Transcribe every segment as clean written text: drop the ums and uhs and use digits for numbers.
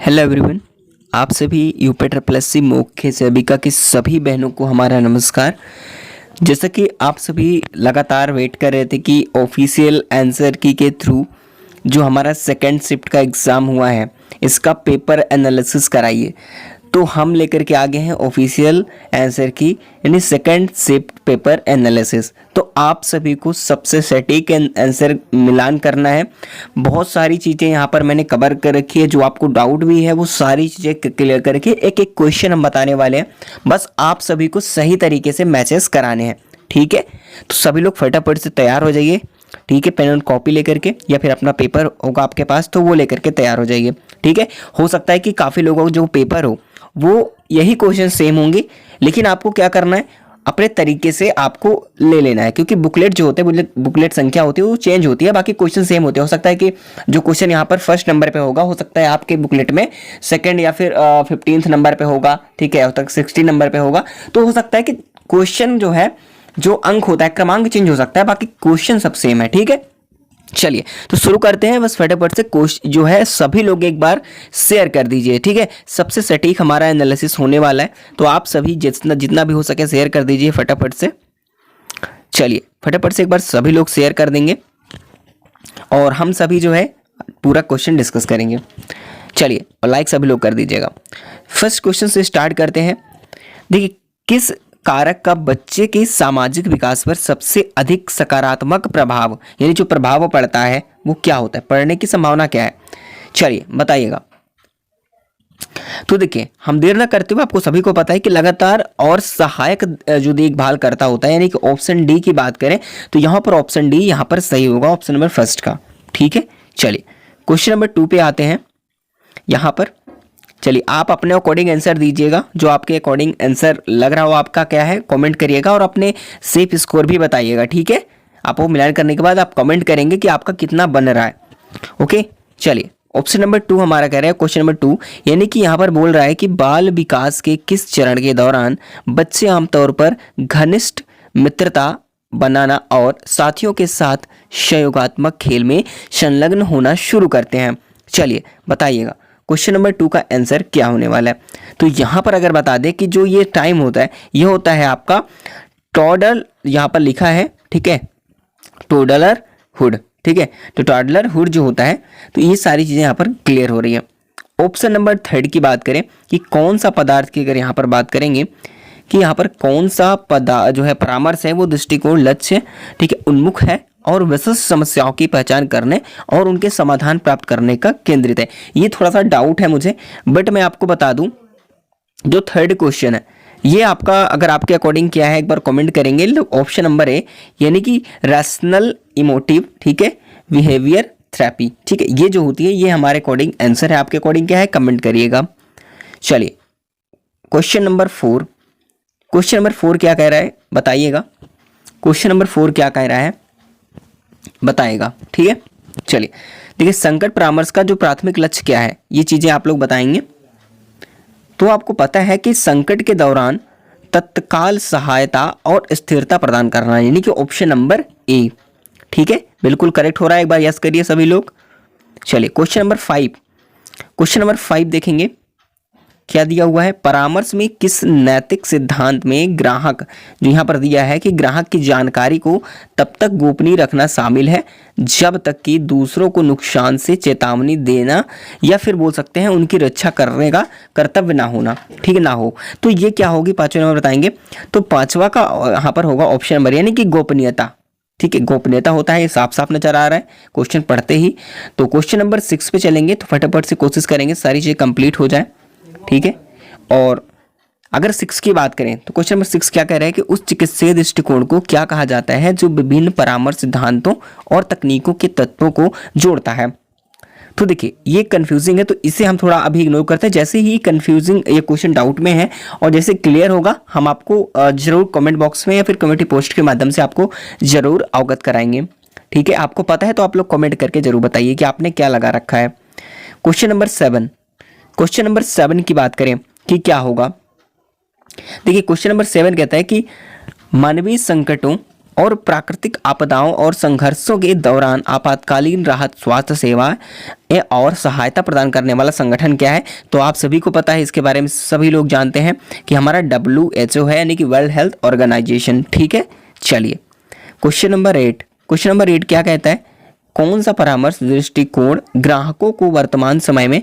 Hello everyone. आप सभी UP triple S C मुख्य सेविका की सभी बहनों को हमारा नमस्कार। जैसा कि आप सभी लगातार वेट कर रहे थे कि ऑफिशियल आंसर की के थ्रू जो हमारा सेकंड शिफ्ट का एग्ज़ाम हुआ है इसका पेपर एनालिसिस कराइए, तो हम लेकर के आ गए हैं ऑफिशियल आंसर की यानी सेकंड शिफ्ट पेपर एनालिसिस। तो आप सभी को सबसे सटीक आंसर मिलान करना है। बहुत सारी चीज़ें यहाँ पर मैंने कवर कर रखी है, जो आपको डाउट भी है वो सारी चीज़ें क्लियर करके एक एक क्वेश्चन हम बताने वाले हैं। बस आप सभी को सही तरीके से मैचेस कराने हैं, ठीक है। तो सभी लोग फटाफट से तैयार हो जाइए, ठीक है। पेन और कॉपी लेकर के या फिर अपना पेपर होगा आपके पास तो वो लेकर के तैयार हो जाइए, ठीक है। हो सकता है कि काफ़ी लोगों को जो पेपर हो वो यही क्वेश्चन सेम होंगे, लेकिन आपको क्या करना है, अपने तरीके से आपको ले लेना है, क्योंकि बुकलेट जो होते हैं, बुकलेट संख्या होती है वो चेंज होती है, बाकी क्वेश्चन सेम होते हैं। हो सकता है कि जो क्वेश्चन यहाँ पर फर्स्ट नंबर पे होगा, हो सकता है आपके बुकलेट में सेकंड या फिर 15th नंबर पे होगा, ठीक है, हो तक 60 नंबर पे होगा। तो हो सकता है कि क्वेश्चन जो है, जो अंक होता है, क्रमांक चेंज हो सकता है, बाकी क्वेश्चन सब सेम है, ठीक है। चलिए तो शुरू करते हैं। बस फटाफट से क्वेश्चन जो है सभी लोग एक बार शेयर कर दीजिए, ठीक है। सबसे सटीक हमारा एनालिसिस होने वाला है, तो आप सभी जितना जितना भी हो सके शेयर कर दीजिए फटाफट से। चलिए फटाफट से एक बार सभी लोग शेयर कर देंगे और हम सभी जो है पूरा क्वेश्चन डिस्कस करेंगे। चलिए और लाइक सभी लोग कर दीजिएगा। फर्स्ट क्वेश्चन से स्टार्ट करते हैं। देखिए, किस कारक का बच्चे के सामाजिक विकास पर सबसे अधिक सकारात्मक प्रभाव यानी जो प्रभाव पड़ता है वो क्या होता है, पढ़ने की संभावना क्या है, चलिए बताइएगा। तो देखिए, हम देर ना करते हुए, आपको सभी को पता है कि लगातार और सहायक जो देखभाल करता होता है, यानी कि ऑप्शन डी की बात करें तो यहां पर ऑप्शन डी यहां पर सही होगा, ऑप्शन नंबर फर्स्ट का, ठीक है। चलिए क्वेश्चन नंबर 2 पे आते हैं। यहां पर चलिए आप अपने अकॉर्डिंग आंसर दीजिएगा, जो आपके अकॉर्डिंग आंसर लग रहा हो आपका क्या है कमेंट करिएगा, और अपने सेफ स्कोर भी बताइएगा, ठीक है। आप वो मिलान करने के बाद आप कमेंट करेंगे कि आपका कितना बन रहा है, ओके। चलिए ऑप्शन नंबर 2 हमारा कह रहा है, क्वेश्चन नंबर 2, यानी कि यहाँ पर बोल रहा है कि बाल विकास के किस चरण के दौरान बच्चे आमतौर पर घनिष्ठ मित्रता बनाना और साथियों के साथ सहयोगात्मक खेल में संलग्न होना शुरू करते हैं। चलिए बताइएगा क्वेश्चन नंबर 2 का आंसर क्या होने वाला है। तो यहाँ पर अगर बता दें कि जो ये टाइम होता है ये होता है आपका टॉडल, यहाँ पर लिखा है, ठीक है, टोडलर हुड, ठीक है। तो टॉडलर हुड जो होता है, तो ये सारी चीज़ें यहाँ पर क्लियर हो रही हैं। ऑप्शन नंबर 3 की बात करें कि कौन सा पदार्थ की अगर यहाँ पर बात करेंगे कि यहाँ पर कौन सा पदार्थ जो है परामर्श है वो दृष्टिकोण लक्ष्य, ठीक है, उन्मुख है और विशिष्ट समस्याओं की पहचान करने और उनके समाधान प्राप्त करने का केंद्रित है। ये थोड़ा सा डाउट है मुझे, बट मैं आपको बता दूं जो थर्ड क्वेश्चन है ये आपका अगर आपके अकॉर्डिंग क्या है एक बार कमेंट करेंगे। ऑप्शन नंबर ए यानी कि रैशनल इमोटिव, ठीक है, बिहेवियर थेरेपी, ठीक है, ये जो होती है ये हमारे अकॉर्डिंग आंसर है। आपके अकॉर्डिंग क्या है कमेंट करिएगा। चलिए क्वेश्चन नंबर 4, क्वेश्चन नंबर 4 क्या कह रहा है बताइएगा। क्वेश्चन नंबर 4 क्या कह रहा है बताएगा, ठीक है। चलिए देखिए, संकट परामर्श का जो प्राथमिक लक्ष्य क्या है ये चीजें आप लोग बताएंगे। तो आपको पता है कि संकट के दौरान तत्काल सहायता और स्थिरता प्रदान करना, यानी कि ऑप्शन नंबर ए, ठीक है, बिल्कुल करेक्ट हो रहा है। एक बार यस करिए सभी लोग। चलिए क्वेश्चन नंबर 5, क्वेश्चन नंबर 5 देखेंगे क्या दिया हुआ है। परामर्श में किस नैतिक सिद्धांत में ग्राहक, जो यहाँ पर दिया है कि ग्राहक की जानकारी को तब तक गोपनीय रखना शामिल है जब तक कि दूसरों को नुकसान से चेतावनी देना या फिर बोल सकते हैं उनकी रक्षा करने का कर्तव्य ना होना, ठीक है, ना हो। तो ये क्या होगी, पांचवा नंबर बताएंगे। तो पांचवा का यहाँ पर होगा ऑप्शन नंबर यानी कि गोपनीयता, ठीक है, गोपनीयता होता है, ये साफ साफ नजर आ रहा है क्वेश्चन पढ़ते ही। तो क्वेश्चन नंबर 6 पे चलेंगे, तो फटाफट से कोशिश करेंगे सारी चीजें कंप्लीट हो जाए, ठीक है। और अगर 6 की बात करें तो क्वेश्चन नंबर 6 क्या कह रहा है कि उस चिकित्सीय दृष्टिकोण को क्या कहा जाता है जो विभिन्न परामर्श सिद्धांतों और तकनीकों के तत्वों को जोड़ता है। तो देखिए ये कंफ्यूजिंग है, तो इसे हम थोड़ा अभी इग्नोर करते हैं। जैसे ही कंफ्यूजिंग ये क्वेश्चन डाउट में है और जैसे क्लियर होगा हम आपको जरूर कमेंट बॉक्स में या फिर कम्युनिटी पोस्ट के माध्यम से आपको जरूर अवगत कराएंगे, ठीक है। आपको पता है तो आप लोग कमेंट करके जरूर बताइए कि आपने क्या लगा रखा है। क्वेश्चन नंबर 7, क्वेश्चन नंबर 7 की बात करें कि क्या होगा। देखिए क्वेश्चन नंबर 7 कहता है कि मानवीय संकटों और प्राकृतिक आपदाओं और संघर्षों के दौरान आपातकालीन राहत स्वास्थ्य सेवाएं और सहायता प्रदान करने वाला संगठन क्या है? तो आप सभी को पता है, इसके बारे में सभी लोग जानते हैं कि हमारा WHO है, यानी कि वर्ल्ड हेल्थ ऑर्गेनाइजेशन। ठीक है, चलिए क्वेश्चन नंबर 8। क्वेश्चन नंबर 8 क्या कहता है? कौन सा परामर्श दृष्टिकोण ग्राहकों को वर्तमान समय में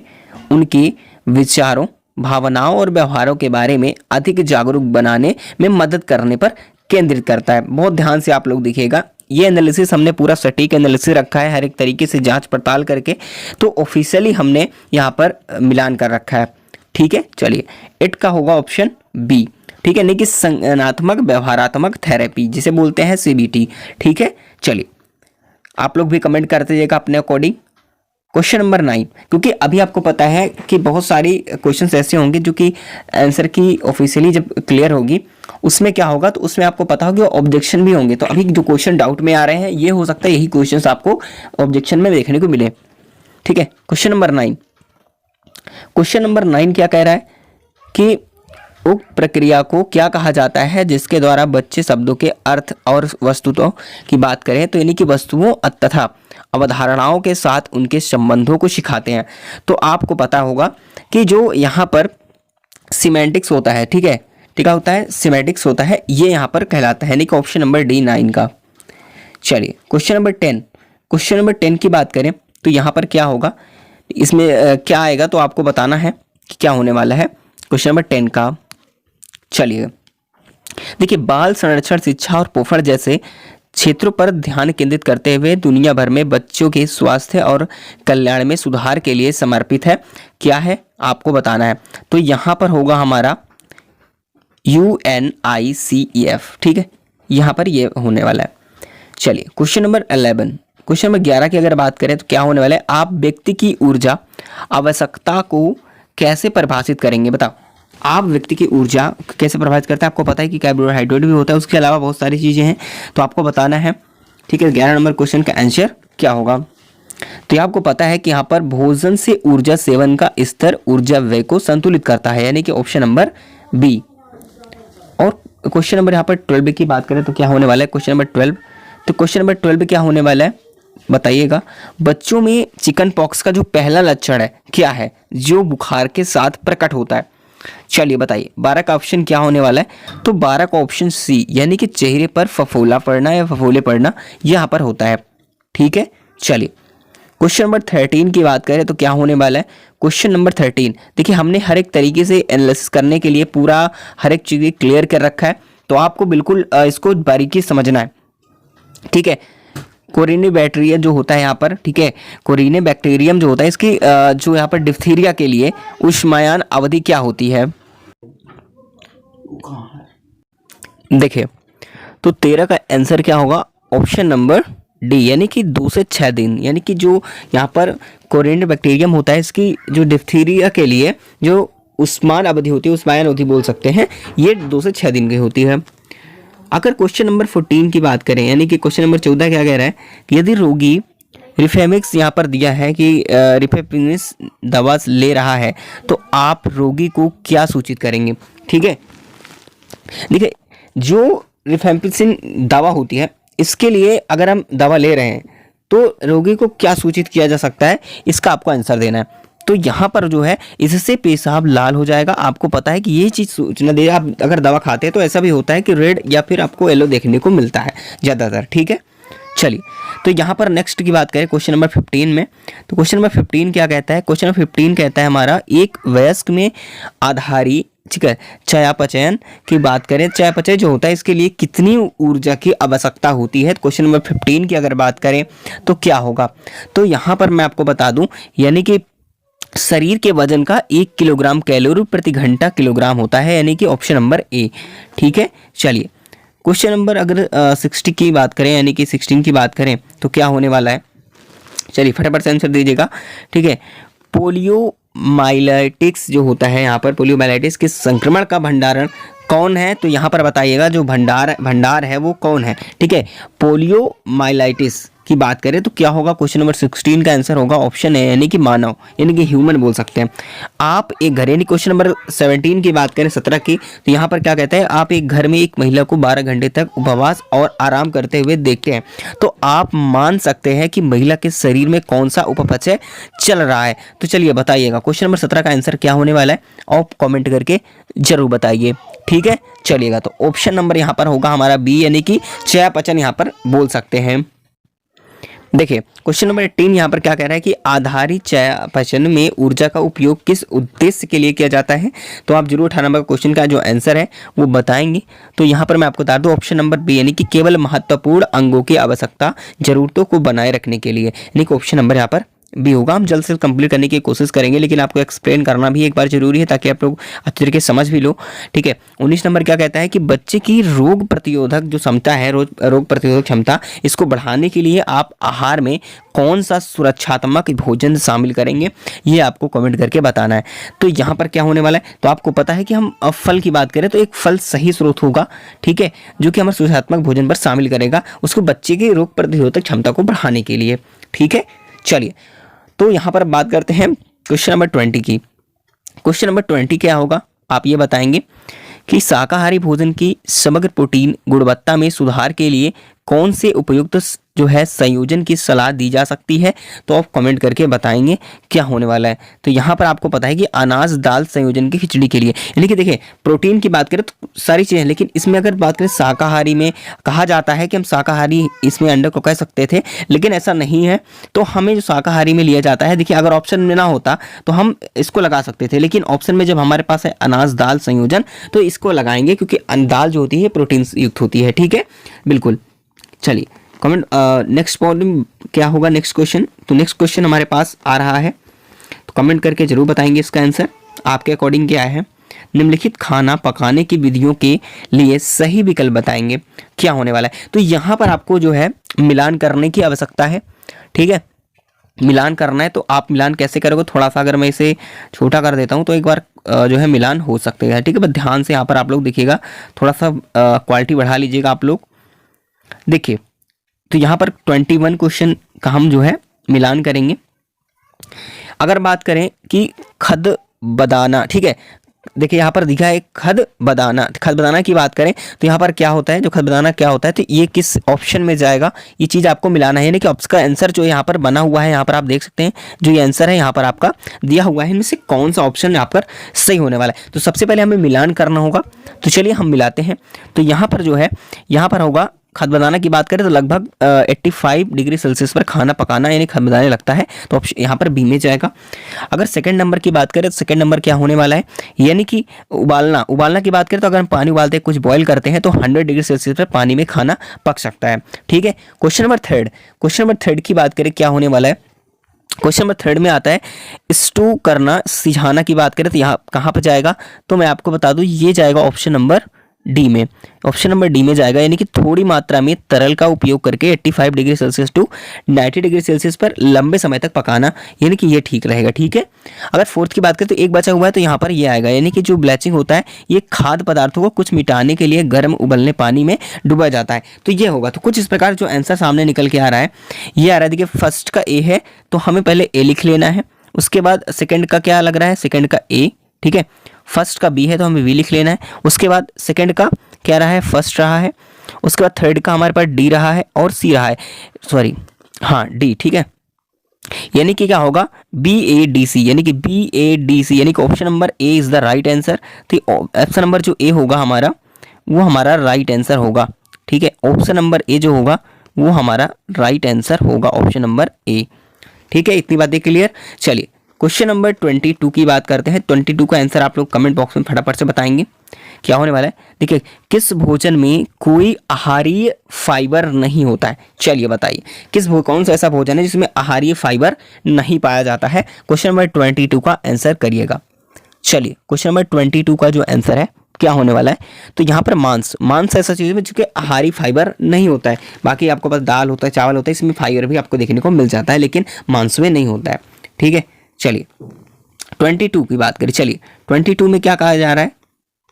उनके विचारों, भावनाओं और व्यवहारों के बारे में अधिक जागरूक बनाने में मदद करने पर केंद्रित करता है? बहुत ध्यान से आप लोग देखिएगा, ये एनालिसिस हमने पूरा सटीक एनालिसिस रखा है, हर एक तरीके से जांच पड़ताल करके, तो ऑफिशियली हमने यहाँ पर मिलान कर रखा है। ठीक है, चलिए 8 का होगा ऑप्शन बी। ठीक है, यानी कि संज्ञानात्मक व्यवहारात्मक थेरेपी, जिसे बोलते हैं CBT। ठीक है, चलिए आप लोग भी कमेंट करते जाइएगा अपने अकॉर्डिंग। क्वेश्चन नंबर 9, क्योंकि अभी आपको पता है कि बहुत सारी क्वेश्चंस ऐसे होंगे जो कि आंसर की ऑफिशियली जब क्लियर होगी उसमें क्या होगा, तो उसमें आपको पता होगा ऑब्जेक्शन भी होंगे। तो अभी जो क्वेश्चन डाउट में आ रहे हैं, ये हो सकता है यही क्वेश्चंस आपको ऑब्जेक्शन में देखने को मिले। ठीक है, क्वेश्चन नंबर 9। क्वेश्चन नंबर 9 क्या कह रहा है कि उक्त प्रक्रिया को क्या कहा जाता है जिसके द्वारा बच्चे शब्दों के अर्थ और वस्तुओं की बात करें, तो यानी कि वस्तुओं तथा अवधारणाओं के साथ उनके संबंधों को सिखाते हैं। तो आपको पता होगा कि जो यहाँ पर सिमेंटिक्स होता है, ठीक है, टीका होता है, सिमेंटिक्स होता है, ये यहाँ पर कहलाता है, यानी कि ऑप्शन नंबर डी 9 का। चलिए क्वेश्चन नंबर 10। क्वेश्चन नंबर 10 की बात करें तो यहाँ पर क्या होगा, इसमें क्या आएगा, तो आपको बताना है कि क्या होने वाला है क्वेश्चन नंबर 10 का। चलिए देखिए, बाल संरक्षण, शिक्षा और पोषण जैसे क्षेत्रों पर ध्यान केंद्रित करते हुए दुनिया भर में बच्चों के स्वास्थ्य और कल्याण में सुधार के लिए समर्पित है। क्या है आपको बताना है, तो यहाँ पर होगा हमारा UNICEF। ठीक है, यहाँ पर ये होने वाला है। चलिए क्वेश्चन नंबर 11। क्वेश्चन नंबर 11 की अगर बात करें तो क्या होने वाला है, आप व्यक्ति की ऊर्जा आवश्यकता को कैसे परिभाषित करेंगे? बताओ, आप व्यक्ति की ऊर्जा कैसे प्रभावित करता है? आपको पता है कि कार्बोहाइड्रेट भी होता है, उसके अलावा बहुत सारी चीज़ें हैं, तो आपको बताना है। ठीक है, 11 नंबर क्वेश्चन का आंसर क्या होगा, तो ये आपको पता है कि यहाँ पर भोजन से ऊर्जा सेवन का स्तर ऊर्जा व्यय को संतुलित करता है, यानी कि ऑप्शन नंबर बी। और क्वेश्चन नंबर यहाँ पर 12 की बात करें तो क्या होने वाला है, क्वेश्चन नंबर 12। तो क्वेश्चन नंबर 12 क्या होने वाला है बताइएगा, बच्चों में चिकन पॉक्स का जो पहला लक्षण है क्या है जो बुखार के साथ प्रकट होता है? चलिए बताइए, 12 का ऑप्शन क्या होने वाला है, तो 12 का ऑप्शन सी, यानी कि चेहरे पर फफोला पड़ना या फफोले पड़ना यहाँ पर होता है। ठीक है, चलिए क्वेश्चन नंबर 13 की बात करें तो क्या होने वाला है, क्वेश्चन नंबर 13। देखिए हमने हर एक तरीके से एनालिसिस करने के लिए पूरा हर एक चीज़ क्लियर कर रखा है, तो आपको बिल्कुल इसको बारीकी समझना है। ठीक है, कोरिने बैक्टीरिया जो होता है यहाँ पर, ठीक है, कोरिने बैक्टीरियम जो होता है, इसकी जो यहाँ पर डिप्थीरिया के लिए ऊष्मायन अवधि क्या होती है? देखिए तो 13 का आंसर क्या होगा, ऑप्शन नंबर डी, यानी कि 2 से 6 दिन। यानी कि जो यहाँ पर कोरिने बैक्टीरियम होता है, इसकी जो डिप्थीरिया के लिए जो ऊष्मायन अवधि होती है, ऊष्मायन अवधि बोल सकते हैं, ये 2 से 6 दिन की होती है। अगर क्वेश्चन नंबर 14 की बात करें, यानी कि क्वेश्चन नंबर 14 क्या कह रहा है कि यदि रोगी रिफेमिक्स यहाँ पर दिया है कि रिफेमिक्स दवा ले रहा है, तो आप रोगी को क्या सूचित करेंगे? ठीक है, देखिए जो रिफेम्पिसिन दवा होती है, इसके लिए अगर हम दवा ले रहे हैं तो रोगी को क्या सूचित किया जा सकता है, इसका आपको आंसर देना है। तो यहाँ पर जो है, इससे पेशाब लाल हो जाएगा। आपको पता है कि ये चीज़ सूचना दे, आप अगर दवा खाते हैं तो ऐसा भी होता है कि रेड या फिर आपको येलो देखने को मिलता है ज़्यादातर। ठीक है, चलिए तो यहाँ पर नेक्स्ट की बात करें क्वेश्चन नंबर 15 में, तो क्वेश्चन नंबर 15 क्या कहता है, क्वेश्चन नंबर 15 कहता है हमारा एक वयस्क में आधारी, ठीक है, चयापचयन की बात करें, चयापचय जो होता है इसके लिए कितनी ऊर्जा की आवश्यकता होती है? क्वेश्चन नंबर 15 की अगर बात करें तो क्या होगा, तो यहाँ पर मैं आपको बता दूं, यानी कि शरीर के वजन का 1 किलोग्राम कैलोरी प्रति घंटा किलोग्राम होता है, यानी कि ऑप्शन नंबर ए। ठीक है, चलिए क्वेश्चन नंबर अगर 60 की बात करें, यानी कि 16 की बात करें तो क्या होने वाला है, चलिए फटाफट से आंसर दीजिएगा। ठीक है, पोलियोमाइलाइटिस जो होता है, यहाँ पर पोलियोमाइलाइटिस के संक्रमण का भंडारण कौन है, तो यहाँ पर बताइएगा जो भंडार है वो कौन है? ठीक है, पोलियोमाइलाइटिस की बात करें तो क्या होगा, क्वेश्चन नंबर 16 का आंसर होगा ऑप्शन है यानी कि मानव, यानी कि ह्यूमन बोल सकते हैं आप एक घर। यानी क्वेश्चन नंबर 17 की बात करें 17 की, तो यहाँ पर क्या कहता है, आप एक घर में एक महिला को 12 घंटे तक उपवास और आराम करते हुए देखते हैं तो आप मान सकते हैं कि महिला के शरीर में कौन सा उपपचय चल रहा है। तो चलिए बताइएगा क्वेश्चन नंबर 17 का आंसर क्या होने वाला है, आप कॉमेंट करके जरूर बताइए। ठीक है, चलिएगा तो ऑप्शन नंबर यहाँ पर होगा हमारा बी, यानी कि चयापचय यहाँ पर बोल सकते हैं। देखिए क्वेश्चन नंबर 18 यहाँ पर क्या कह रहा है कि आधारित चयापचय में ऊर्जा का उपयोग किस उद्देश्य के लिए किया जाता है। तो आप जरूर 18 नंबर क्वेश्चन का जो आंसर है वो बताएंगे। तो यहाँ पर मैं आपको बता दूं ऑप्शन नंबर बी, यानी कि केवल महत्वपूर्ण अंगों की आवश्यकता जरूरतों को बनाए रखने के लिए, यानी कि ऑप्शन नंबर यहाँ पर भी होगा। हम जल्द से जल्द कंप्लीट करने की कोशिश करेंगे, लेकिन आपको एक्सप्लेन करना भी एक बार जरूरी है ताकि आप लोग अच्छे तरीके से समझ भी लो। ठीक है, 19 नंबर क्या कहता है कि बच्चे की रोग प्रतिरोधक जो क्षमता है, रोग प्रतिरोधक क्षमता, इसको बढ़ाने के लिए आप आहार में कौन सा सुरक्षात्मक भोजन शामिल करेंगे, ये आपको कमेंट करके बताना है। तो यहाँ पर क्या होने वाला है, तो आपको पता है कि हम फल की बात करें तो एक फल सही स्रोत होगा, ठीक है, जो कि हमारे सुरक्षात्मक भोजन पर शामिल करेगा उसको बच्चे की रोग प्रतिरोधक क्षमता को बढ़ाने के लिए। ठीक है, चलिए तो यहाँ पर बात करते हैं क्वेश्चन नंबर 20 की। क्वेश्चन नंबर 20 क्या होगा, आप ये बताएंगे कि शाकाहारी भोजन की समग्र प्रोटीन गुणवत्ता में सुधार के लिए कौन से उपयुक्त जो है संयोजन की सलाह दी जा सकती है। तो आप कमेंट करके बताएंगे क्या होने वाला है। तो यहाँ पर आपको पता है कि अनाज दाल संयोजन की खिचड़ी के लिए, यानी कि देखिए प्रोटीन की बात करें तो सारी चीज़ें, लेकिन इसमें अगर बात करें शाकाहारी में कहा जाता है कि हम शाकाहारी इसमें अंडे को कह सकते थे, लेकिन ऐसा नहीं है। तो हमें जो शाकाहारी में लिया जाता है, देखिए अगर ऑप्शन में ना होता तो हम इसको लगा सकते थे, लेकिन ऑप्शन में जब हमारे पास है अनाज दाल संयोजन तो इसको लगाएंगे क्योंकि दाल जो होती है प्रोटीन युक्त होती है। ठीक है, बिल्कुल। चलिए कमेंट नेक्स्ट प्रॉब्लम क्या होगा, नेक्स्ट क्वेश्चन। तो नेक्स्ट क्वेश्चन हमारे पास आ रहा है, तो कमेंट करके जरूर बताएंगे इसका आंसर आपके अकॉर्डिंग क्या है। निम्नलिखित खाना पकाने की विधियों के लिए सही विकल्प बताएंगे, क्या होने वाला है। तो यहाँ पर आपको जो है मिलान करने की आवश्यकता है। ठीक है, मिलान करना है तो आप मिलान कैसे करोगे, थोड़ा सा अगर मैं इसे छोटा कर देता हूँ तो एक बार जो है मिलान हो सकते हैं। ठीक है, बस ध्यान से यहाँ पर आप लोग देखिएगा, थोड़ा सा क्वालिटी बढ़ा लीजिएगा आप लोग। देखिए तो यहाँ पर 21 क्वेश्चन का हम जो है मिलान करेंगे। अगर बात करें कि खद बदाना, ठीक है, देखिए यहाँ पर दिखा है खद बदाना की बात करें तो यहाँ पर क्या होता है, जो खद बदाना क्या होता है, तो ये किस ऑप्शन में जाएगा, ये चीज़ आपको मिलाना है। यानी कि ऑप्शन का आंसर जो यहाँ पर बना हुआ है, यहाँ पर आप देख सकते हैं जो ये आंसर है यहाँ पर आपका दिया हुआ है, इनमें से कौन सा ऑप्शन यहाँ पर सही होने वाला है। तो सबसे पहले हमें मिलान करना होगा, तो चलिए हम मिलाते हैं। तो यहाँ पर जो है, यहाँ पर होगा खद बनाना की बात करें तो लगभग 85 डिग्री सेल्सियस पर खाना पकाना यानी खद बनाने लगता है, तो ऑप्शन यहाँ पर बी में जाएगा। अगर सेकंड नंबर की बात करें तो सेकंड नंबर क्या होने वाला है, यानी कि उबालना की बात करें तो अगर हम पानी उबालते हैं, कुछ बॉईल करते हैं तो 100 डिग्री सेल्सियस पर पानी में खाना पक सकता है। ठीक है, क्वेश्चन नंबर थर्ड की बात करें क्या होने वाला है, क्वेश्चन नंबर थर्ड में आता है स्टू करना, सिझाना की बात करें तो यहाँ कहाँ पर जाएगा, तो मैं आपको बता दूँ ये जाएगा ऑप्शन नंबर डी में, ऑप्शन नंबर डी में जाएगा। यानी कि थोड़ी मात्रा में तरल का उपयोग करके 85 degree Celsius to 90 degree Celsius पर लंबे समय तक पकाना, यानी कि ये ठीक रहेगा। ठीक है, अगर फोर्थ की बात करें तो एक बचा हुआ है, तो यहाँ पर ये आएगा, यानी कि जो ब्लीचिंग होता है ये खाद्य पदार्थों को कुछ मिटाने के लिए गर्म उबलने पानी में डुबा जाता है, तो ये होगा। तो कुछ इस प्रकार जो आंसर सामने निकल के आ रहा है, ये आ रहा है। देखिए फर्स्ट का ए है तो हमें पहले ए लिख लेना है, उसके बाद सेकेंड का क्या लग रहा है, सेकेंड का ए, ठीक है, फर्स्ट का बी है तो हमें वी लिख लेना है, उसके बाद सेकंड का क्या रहा है, फर्स्ट रहा है, उसके बाद थर्ड का हमारे पास डी रहा है और सी रहा है, सॉरी हाँ डी। ठीक है, यानी कि क्या होगा BADC, यानी कि BADC, यानी कि option number A is the right answer. तो ऑप्शन नंबर जो ए होगा हमारा वो हमारा राइट आंसर होगा। ठीक है, ऑप्शन नंबर ए जो होगा वो हमारा राइट आंसर होगा, ऑप्शन नंबर ए। ठीक है, इतनी बातें क्लियर। चलिए क्वेश्चन नंबर 22 की बात करते हैं। 22 का आंसर आप लोग कमेंट बॉक्स में फटाफट से बताएंगे क्या होने वाला है। देखिए किस भोजन में कोई आहारीय फाइबर नहीं होता है, चलिए बताइए कौन सा ऐसा भोजन है जिसमें आहारीय फाइबर नहीं पाया जाता है। क्वेश्चन नंबर 22 का आंसर करिएगा। चलिए क्वेश्चन नंबर 22 का जो आंसर है क्या होने वाला है, तो यहाँ पर मांस ऐसा चीज़ है जिसके आहारी फाइबर नहीं होता है। बाकी आपको पास दाल होता है, चावल होता है, इसमें फाइबर भी आपको देखने को मिल जाता है, लेकिन मांस में नहीं होता है। ठीक है, चलिए 22 की बात करें। चलिए 22 में क्या कहा जा रहा है,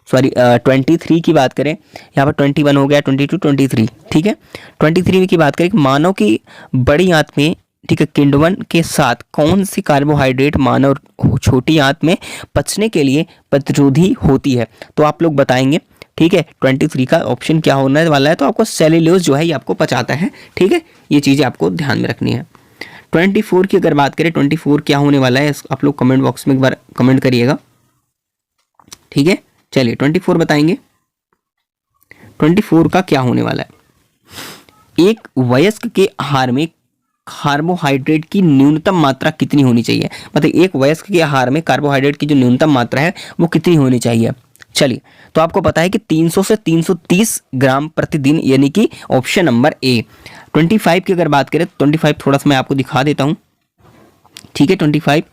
सॉरी 23 की बात करें, यहाँ पर 21 हो गया, 22, 23, ठीक है। 23 की बात करें, मानव की बड़ी आंत में, ठीक है, किण्वन के साथ कौन सी कार्बोहाइड्रेट मानव छोटी आंत में पचने के लिए प्रतिरोधी होती है, तो आप लोग बताएंगे, ठीक है। 23 का ऑप्शन क्या होने वाला है, तो आपको सेल्यूलोज जो है ये आपको पचाता है, ठीक है। ये चीज़ें आपको ध्यान में रखनी है। 24 की अगर बात करें, 24 क्या होने वाला है, आप लोग कमेंट बॉक्स में एक बार कमेंट करिएगा, ठीक है। चलिए 24 बताएंगे, 24 का क्या होने वाला है। एक वयस्क के आहार में कार्बोहाइड्रेट की न्यूनतम मात्रा कितनी होनी चाहिए, मतलब एक वयस्क के आहार में कार्बोहाइड्रेट की जो न्यूनतम मात्रा है वो कितनी होनी चाहिए। चलिए, तो आपको पता है कि 300 से 330 ग्राम प्रतिदिन, यानी कि ऑप्शन नंबर ए। 25 की अगर बात करें, 25 थोड़ा सा मैं आपको दिखा देता हूं, ठीक है। 25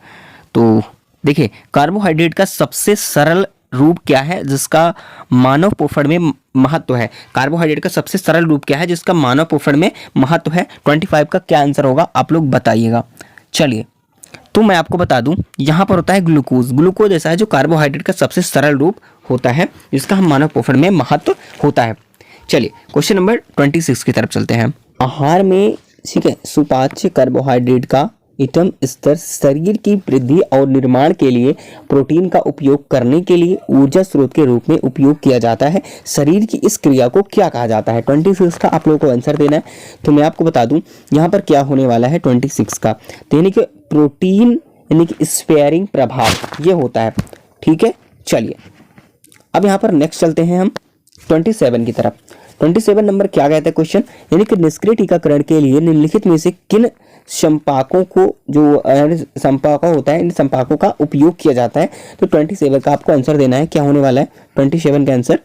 तो देखिए, कार्बोहाइड्रेट का सबसे सरल रूप क्या है जिसका मानव पोषण में महत्व है, कार्बोहाइड्रेट का सबसे सरल रूप क्या है जिसका मानव पोषण में महत्व है। 25 का क्या आंसर होगा, आप लोग बताइएगा। चलिए, तो मैं आपको बता दूं, यहाँ पर होता है ग्लूकोज। ग्लूकोज ऐसा है जो कार्बोहाइड्रेट का सबसे सरल रूप होता है जिसका हम मानव पोषण में महत्व होता है। चलिए क्वेश्चन नंबर 26 की तरफ चलते हैं। आहार में, ठीक है, सुपाच्य कार्बोहाइड्रेट का एटम स्तर शरीर की वृद्धि और निर्माण के लिए प्रोटीन का उपयोग करने के लिए ऊर्जा स्रोत के रूप में उपयोग किया जाता है। शरीर की इस क्रिया को क्या कहा जाता है। 26 का आप लोगों को आंसर देना है, तो मैं आपको बता दूं यहाँ पर क्या होने वाला है 26 का, तो यानी कि प्रोटीन, यानी कि स्पेयरिंग प्रभाव ये होता है, ठीक है। चलिए अब यहाँ पर नेक्स्ट चलते हैं हम 27 की तरफ। 27 नंबर क्या कहता है क्वेश्चन, यानी कि निष्क्रिय टीकाकरण के लिए निम्नलिखित में से किन संपाकों को, जो संपाकों होता है, इन संपाकों का उपयोग किया जाता है। तो 27 का आपको आंसर देना है, क्या होने वाला है 27 का आंसर।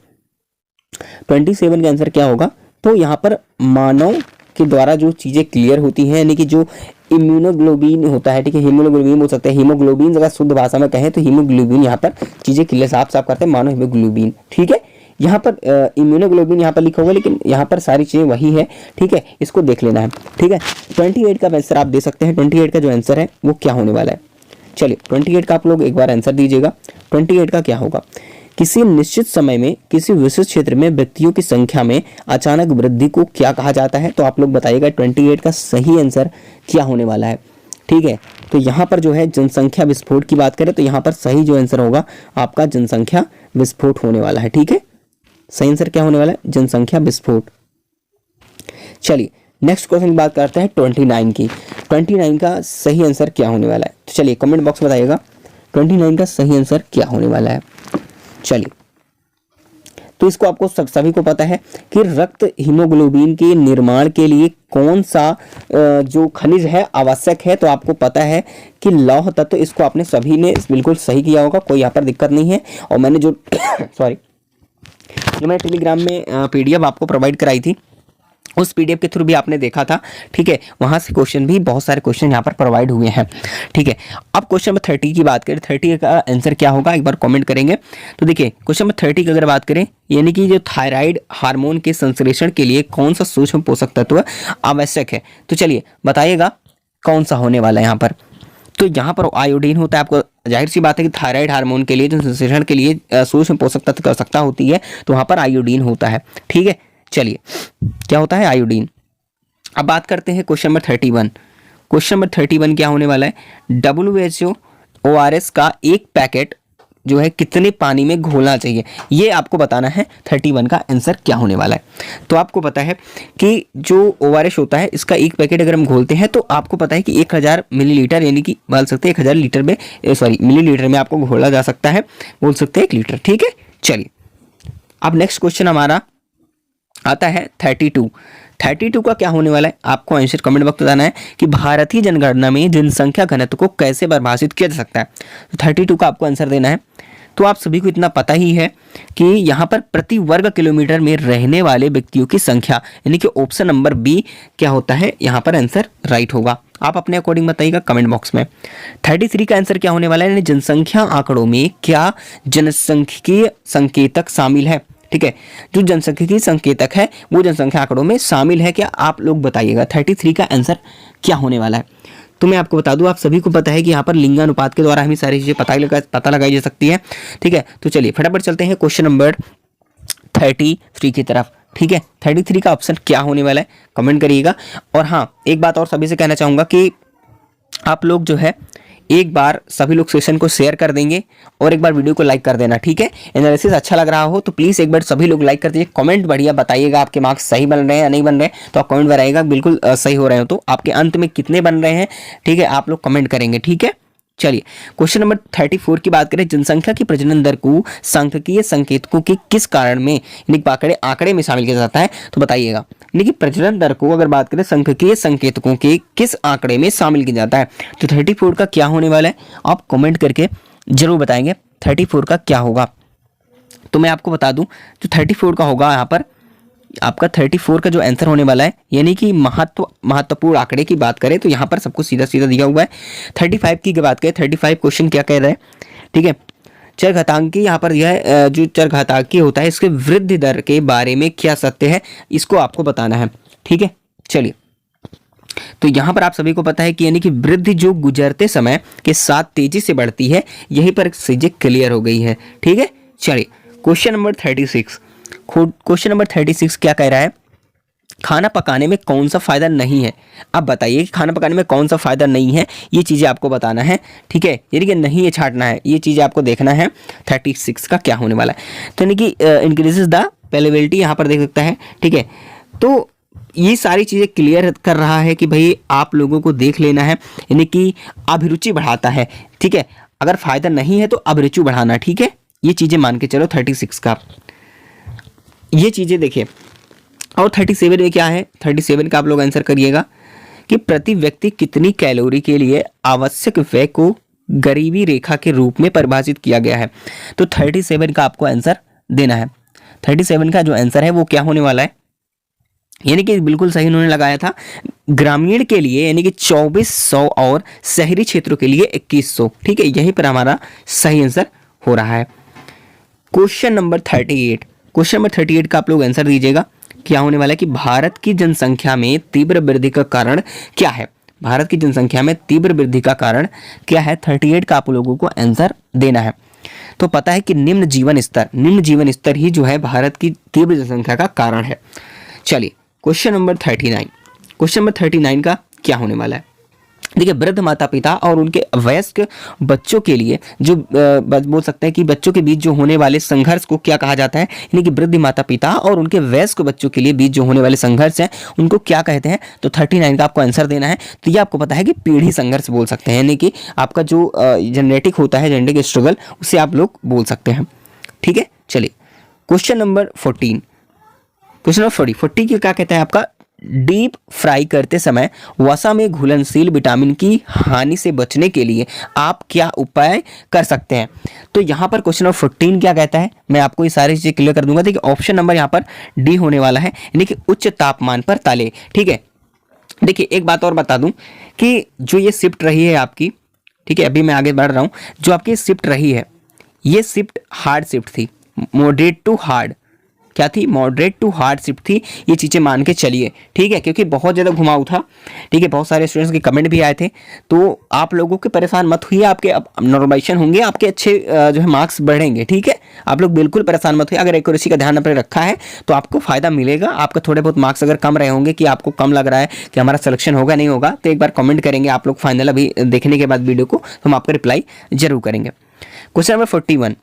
27 का आंसर क्या होगा, तो यहाँ पर मानव के द्वारा जो चीजें क्लियर होती हैं, यानी कि जो इम्यूनोग्लोबिन होता है, ठीक है, हीमोग्लोबिन बोल सकते हैं, हीमोग्लोबिन अगर शुद्ध भाषा में कहें तो हीमोग्लोबिन यहाँ पर चीजें क्लियर साफ साफ करते हैं, मानो हीमोग्लोबिन, ठीक है। यहाँ पर इम्यूनोग्लोबिन यहाँ पर लिखा होगा, लेकिन यहाँ पर सारी चीजें वही है, ठीक है, इसको देख लेना है, ठीक है। 28 का आंसर आप दे सकते हैं, 28 का जो आंसर है वो क्या होने वाला है। चलिए 28 का आप लोग एक बार आंसर दीजिएगा। 28 का क्या होगा, किसी निश्चित समय में किसी विशिष्ट क्षेत्र में व्यक्तियों की संख्या में अचानक वृद्धि को क्या कहा जाता है, तो आप लोग बताइएगा 28 का सही आंसर क्या होने वाला है, ठीक है। तो यहाँ पर जो है जनसंख्या विस्फोट की बात करें तो यहाँ पर सही जो आंसर होगा आपका जनसंख्या विस्फोट होने वाला है, ठीक है। सही आंसर क्या होने वाला है, जनसंख्या विस्फोट। चलिए नेक्स्ट क्वेश्चन की बात करते हैं 29 की। 29 का सही आंसर क्या होने वाला है, तो चलिए कमेंट बॉक्स में बताइएगा 29 का सही आंसर क्या होने वाला है। चलिए, तो इसको आपको सभी को पता है कि रक्त हीमोग्लोबिन के निर्माण के लिए कौन सा जो खनिज है आवश्यक है, तो आपको पता है कि लौह तत्व, इसको आपने सभी ने बिल्कुल सही किया होगा, कोई यहाँ पर दिक्कत नहीं है। और मैंने जो सॉरी जो मैंने टेलीग्राम में PDF आपको प्रोवाइड कराई थी, उस PDF के थ्रू भी आपने देखा था, ठीक है, वहां से क्वेश्चन भी बहुत सारे क्वेश्चन यहाँ पर प्रोवाइड हुए हैं, ठीक है। अब क्वेश्चन नंबर 30 की बात करें, 30 का आंसर क्या होगा एक बार कमेंट करेंगे। तो देखिए क्वेश्चन नंबर 30 की अगर बात करें, यानी कि जो थायराइड हार्मोन के संश्लेषण के लिए कौन सा सूक्ष्म पोषक तत्व आवश्यक है, तो चलिए बताइएगा कौन सा होने वाला है यहाँ पर। तो यहाँ पर आयोडीन होता है, आपको जाहिर सी बात है कि थायराइड हार्मोन के लिए जो संश्लेषण के लिए सूक्ष्म पोषक तत्व की आवश्यकता होती है, तो वहाँ पर आयोडीन होता है, ठीक है। चलिए क्या होता है, आयोडीन। अब बात करते हैं क्वेश्चन नंबर 31। क्वेश्चन नंबर 31 क्या होने वाला है, WHO ORS का एक पैकेट जो है कितने पानी में घोलना चाहिए, ये आपको बताना है। 31 का आंसर क्या होने वाला है, तो आपको पता है कि जो ORS होता है इसका एक पैकेट अगर हम घोलते हैं तो आपको पता है कि 1000 मिलीलीटर, यानी कि बोल सकते हैं 1000 लीटर में, सॉरी मिलीलीटर में आपको घोला जा सकता है, बोल सकते हैं 1 लीटर, ठीक है। चलिए अब नेक्स्ट क्वेश्चन हमारा आता है 32 का क्या होने वाला है, आपको आंसर कमेंट बॉक्स में बताना है कि भारतीय जनगणना में जनसंख्या घनत्व को कैसे परिभाषित किया जा सकता है। तो 32 का आपको आंसर देना है। तो आप सभी को इतना पता ही है कि यहाँ पर प्रति वर्ग किलोमीटर में रहने वाले व्यक्तियों की संख्या, यानी कि ऑप्शन नंबर बी क्या होता है, यहाँ पर आंसर राइट होगा। आप अपने अकॉर्डिंग बताइएगा कमेंट बॉक्स में। 33 का आंसर क्या होने वाला है, यानी जनसंख्या आंकड़ों में क्या जनसांख्यिकीय संकेतक शामिल है, ठीक है। जो जनसांख्यिकीय संकेतक है वो जनसंख्या आंकड़ों में शामिल है क्या, आप लोग बताइएगा 33 का आंसर क्या होने वाला है। तो मैं आपको बता दूं, आप सभी को पता है कि यहाँ पर लिंगानुपात के द्वारा हमें सारी चीज़ें पता लगाई जा सकती है। ठीक है, तो चलिए फटाफट चलते हैं क्वेश्चन नंबर 33 की तरफ। ठीक है, 33 का ऑप्शन क्या होने वाला है कमेंट करिएगा। और हाँ, एक बात और सभी से कहना चाहूँगा कि आप लोग जो है एक बार सभी लोग सेशन को शेयर कर देंगे और एक बार वीडियो को लाइक कर देना। ठीक है, एनालिसिस अच्छा लग रहा हो तो प्लीज़ एक बार सभी लोग लाइक कर दीजिए। कमेंट बढ़िया बताइएगा आपके मार्क्स सही बन रहे हैं या नहीं बन रहे हैं, तो आप कमेंट बनाइएगा। बिल्कुल सही हो रहे हो तो आपके अंत में कितने बन रहे हैं, ठीक है, आप लोग कमेंट करेंगे। ठीक है, चलिए क्वेश्चन नंबर 34 की बात करें। जनसंख्या की प्रजनन दर को सांख्यिकीय संकेतकों के किस कारण में यानी आंकड़े में शामिल किया जाता है, तो बताइएगा। यानी कि प्रजनन दर को अगर बात करें सांख्यिकीय संकेतकों के किस आंकड़े में शामिल किया जाता है, तो 34 का क्या होने वाला है आप कमेंट करके जरूर बताएंगे 34 का क्या होगा। तो मैं आपको बता दूं जो 34 का होगा यहाँ पर आपका 34 का जो आंसर होने वाला है, यानी कि महत्वपूर्ण आंकड़े की बात करें तो यहाँ पर सबको सीधा सीधा दिया हुआ है। 35 की बात करें, 35 क्वेश्चन क्या कह रहा है, ठीक है, चरघातांकी यहाँ पर यह जो चरघातांकी होता है इसके वृद्धि दर के बारे में क्या सत्य है, इसको आपको बताना है। ठीक है, चलिए तो यहाँ पर आप सभी को पता है कि यानी कि वृद्धि जो गुजरते समय के साथ तेजी से बढ़ती है, यहीं पर चीजें क्लियर हो गई है। ठीक है, चलिए क्वेश्चन नंबर 36। क्वेश्चन नंबर 36 क्या कह रहा है, खाना पकाने में कौन सा फायदा नहीं है। अब बताइए कि खाना पकाने में कौन सा फायदा नहीं है, ये चीज़ें आपको बताना है। ठीक है, यानी कि नहीं ये छाटना है, ये चीज़ें आपको देखना है। 36 का क्या होने वाला है, तो यानी कि इंक्रीजेस द पेलेबिलिटी यहाँ पर देख सकता है। ठीक है, तो ये सारी चीज़ें क्लियर कर रहा है कि भाई आप लोगों को देख लेना है, यानी कि अभिरुचि बढ़ाता है। ठीक है, अगर फायदा नहीं है तो अभिरुचि बढ़ाना। ठीक है, ये चीज़ें मान के चलो 36 का, ये चीज़ें देखिए। और 37 में क्या है, 37 का आप लोग आंसर करिएगा कि प्रति व्यक्ति कितनी कैलोरी के लिए आवश्यक व्यय को गरीबी रेखा के रूप में परिभाषित किया गया है। तो 37 का आपको आंसर देना है। 37 का जो आंसर है वो क्या होने वाला है, यानी कि बिल्कुल सही उन्होंने लगाया था। ग्रामीण के लिए यानी कि 2400 और शहरी क्षेत्रों के लिए 2100। ठीक है, यहीं पर हमारा सही आंसर हो रहा है। क्वेश्चन नंबर 38, क्वेश्चन नंबर 38 का आप लोग आंसर दीजिएगा। क्या होने वाला है कि भारत की जनसंख्या में तीव्र वृद्धि का कारण क्या है, भारत की जनसंख्या में तीव्र वृद्धि का कारण क्या है। 38 का आप लोगों को आंसर देना है। तो पता है कि निम्न जीवन स्तर ही जो है भारत की तीव्र जनसंख्या का कारण है। चलिए क्वेश्चन नंबर 39, क्वेश्चन नंबर 39 का क्या होने वाला है, देखिए वृद्ध माता पिता और उनके वयस्क बच्चों के लिए जो बोल सकते हैं कि बच्चों के बीच जो होने वाले संघर्ष को क्या कहा जाता है, यानी कि वृद्ध माता पिता और उनके वयस्क बच्चों के लिए बीच जो होने वाले संघर्ष हैं उनको क्या कहते हैं। तो 39 का आपको आंसर देना है। तो ये आपको पता है कि पीढ़ी संघर्ष बोल सकते हैं, यानी कि आपका जो जेनेटिक होता है, जेनेटिक स्ट्रगल, उसे आप लोग बोल सकते हैं। ठीक है, चलिए क्वेश्चन नंबर 14, क्वेश्चन नंबर 40 की क्या कहता है आपका, डीप फ्राई करते समय वसा में घुलनशील विटामिन की हानि से बचने के लिए आप क्या उपाय कर सकते हैं। तो यहाँ पर क्वेश्चन नंबर 14 क्या कहता है, मैं आपको ये सारी चीज़ें क्लियर कर दूंगा। देखिए ऑप्शन नंबर यहाँ पर डी होने वाला है, यानी कि उच्च तापमान पर तले। ठीक है, देखिए एक बात और बता दूं कि जो ये शिफ्ट रही है आपकी, ठीक है, अभी मैं आगे बढ़ रहा हूँ, जो आपकी शिफ्ट रही है ये शिफ्ट हार्ड शिफ्ट थी, मॉडरेट टू हार्ड, क्या थी, मॉडरेट टू हार्ड शिफ्ट थी। ये चीज़ें मान के चलिए। ठीक है, क्योंकि बहुत ज़्यादा घुमाऊ था। ठीक है, बहुत सारे स्टूडेंट्स के कमेंट भी आए थे, तो आप लोगों के परेशान मत हुई, आपके नॉर्मलाइजेशन होंगे, आपके अच्छे जो है मार्क्स बढ़ेंगे। ठीक है, आप लोग बिल्कुल परेशान मत हुई। अगर एक्यूरेसी का ध्यान अपने रखा है तो आपको फायदा मिलेगा। आपका थोड़े बहुत मार्क्स अगर कम रहे होंगे कि आपको कम लग रहा है कि हमारा सिलेक्शन होगा नहीं होगा, तो एक बार कमेंट करेंगे आप लोग फाइनल अभी देखने के बाद वीडियो को, तो हम आपका रिप्लाई जरूर करेंगे। क्वेश्चन नंबर 41,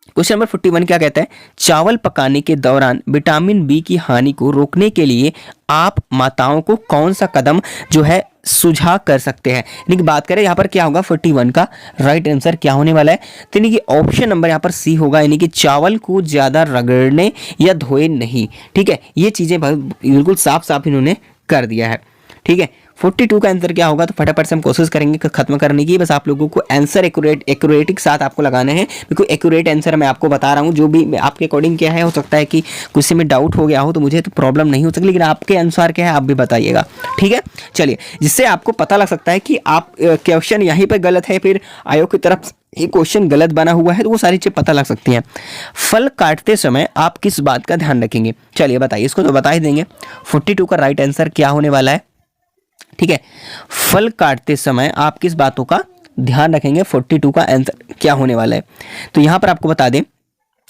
क्वेश्चन नंबर 41 क्या कहता है, चावल पकाने के दौरान विटामिन बी की हानि को रोकने के लिए आप माताओं को कौन सा कदम जो है सुझाव कर सकते हैं। यानी कि बात करें यहाँ पर क्या होगा, 41 का राइट आंसर क्या होने वाला है, तो यानी कि ऑप्शन नंबर यहाँ पर सी होगा, यानी कि चावल को ज़्यादा रगड़ने या धोए नहीं। ठीक है, ये चीज़ें बिल्कुल साफ साफ इन्होंने कर दिया है। ठीक है, 42 का आंसर क्या होगा, तो फटाफट से हम कोशिश करेंगे खत्म करने की। बस आप लोगों को आंसर एक्यूरेट के साथ आपको लगाने हैं, बिल्कुल एक्यूरेट आंसर मैं आपको बता रहा हूँ। जो भी आपके अकॉर्डिंग क्या है, हो सकता है कि कुछ में डाउट हो गया हो, तो मुझे तो प्रॉब्लम नहीं हो सकती, लेकिन आपके अनुसार क्या है आप भी बताइएगा। ठीक है, चलिए, जिससे आपको पता लग सकता है कि आप क्वेश्चन यहीं पर गलत है, फिर आयोग की तरफ ये क्वेश्चन गलत बना हुआ है, तो वो सारी चीज़ पता लग सकती हैं। फल काटते समय आप किस बात का ध्यान रखेंगे, चलिए बताइए, इसको तो बता ही देंगे। 42 का राइट आंसर क्या होने वाला है, ठीक है। फल काटते समय आप किस बातों का ध्यान रखेंगे? 42 का आंसर क्या होने वाला है? तो यहाँ पर आपको बता दें,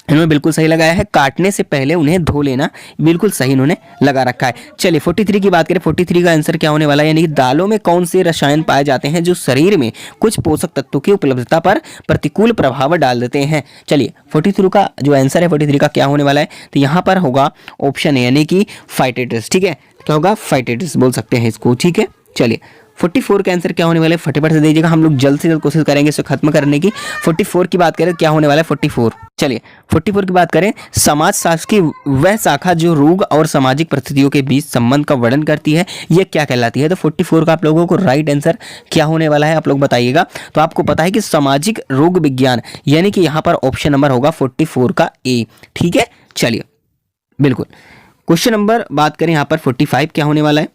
इन्होंने बिल्कुल सही लगाया है, काटने से पहले उन्हें धो लेना, बिल्कुल सही इन्होंने लगा रखा है। चलिए 43 की बात करें, 43 का आंसर क्या होने वाला है? यानी कि दालों में कौन से रसायन पाए जाते हैं जो शरीर में कुछ पोषक तत्वों की उपलब्धता पर प्रतिकूल प्रभाव डाल देते हैं? चलिए 43 का जो आंसर है 43 का क्या होने वाला है? तो यहाँ पर होगा ऑप्शन ए यानी कि फाइटेटस। ठीक है, क्या होगा? फाइटेटस बोल सकते हैं इसको। ठीक है, चलिए 44 का आंसर क्या होने वाला है? फटाफट से दीजिएगा, हम लोग जल्द से जल्द कोशिश करेंगे इसे खत्म करने की। 44 की बात करें क्या होने वाला है? 44। चलिए 44 की बात करें, समाज शास्त्र की वह शाखा जो रोग और सामाजिक परिस्थितियों के बीच संबंध का वर्णन करती है, यह क्या कहलाती है? तो 44 का आप लोगों को राइट आंसर क्या होने वाला है आप लोग बताइएगा। तो आपको पता है कि सामाजिक रोग विज्ञान, यानी कि यहाँ पर ऑप्शन नंबर होगा 44 का ए। ठीक है, चलिए बिल्कुल। क्वेश्चन नंबर बात करें यहाँ पर 45 क्या होने वाला है?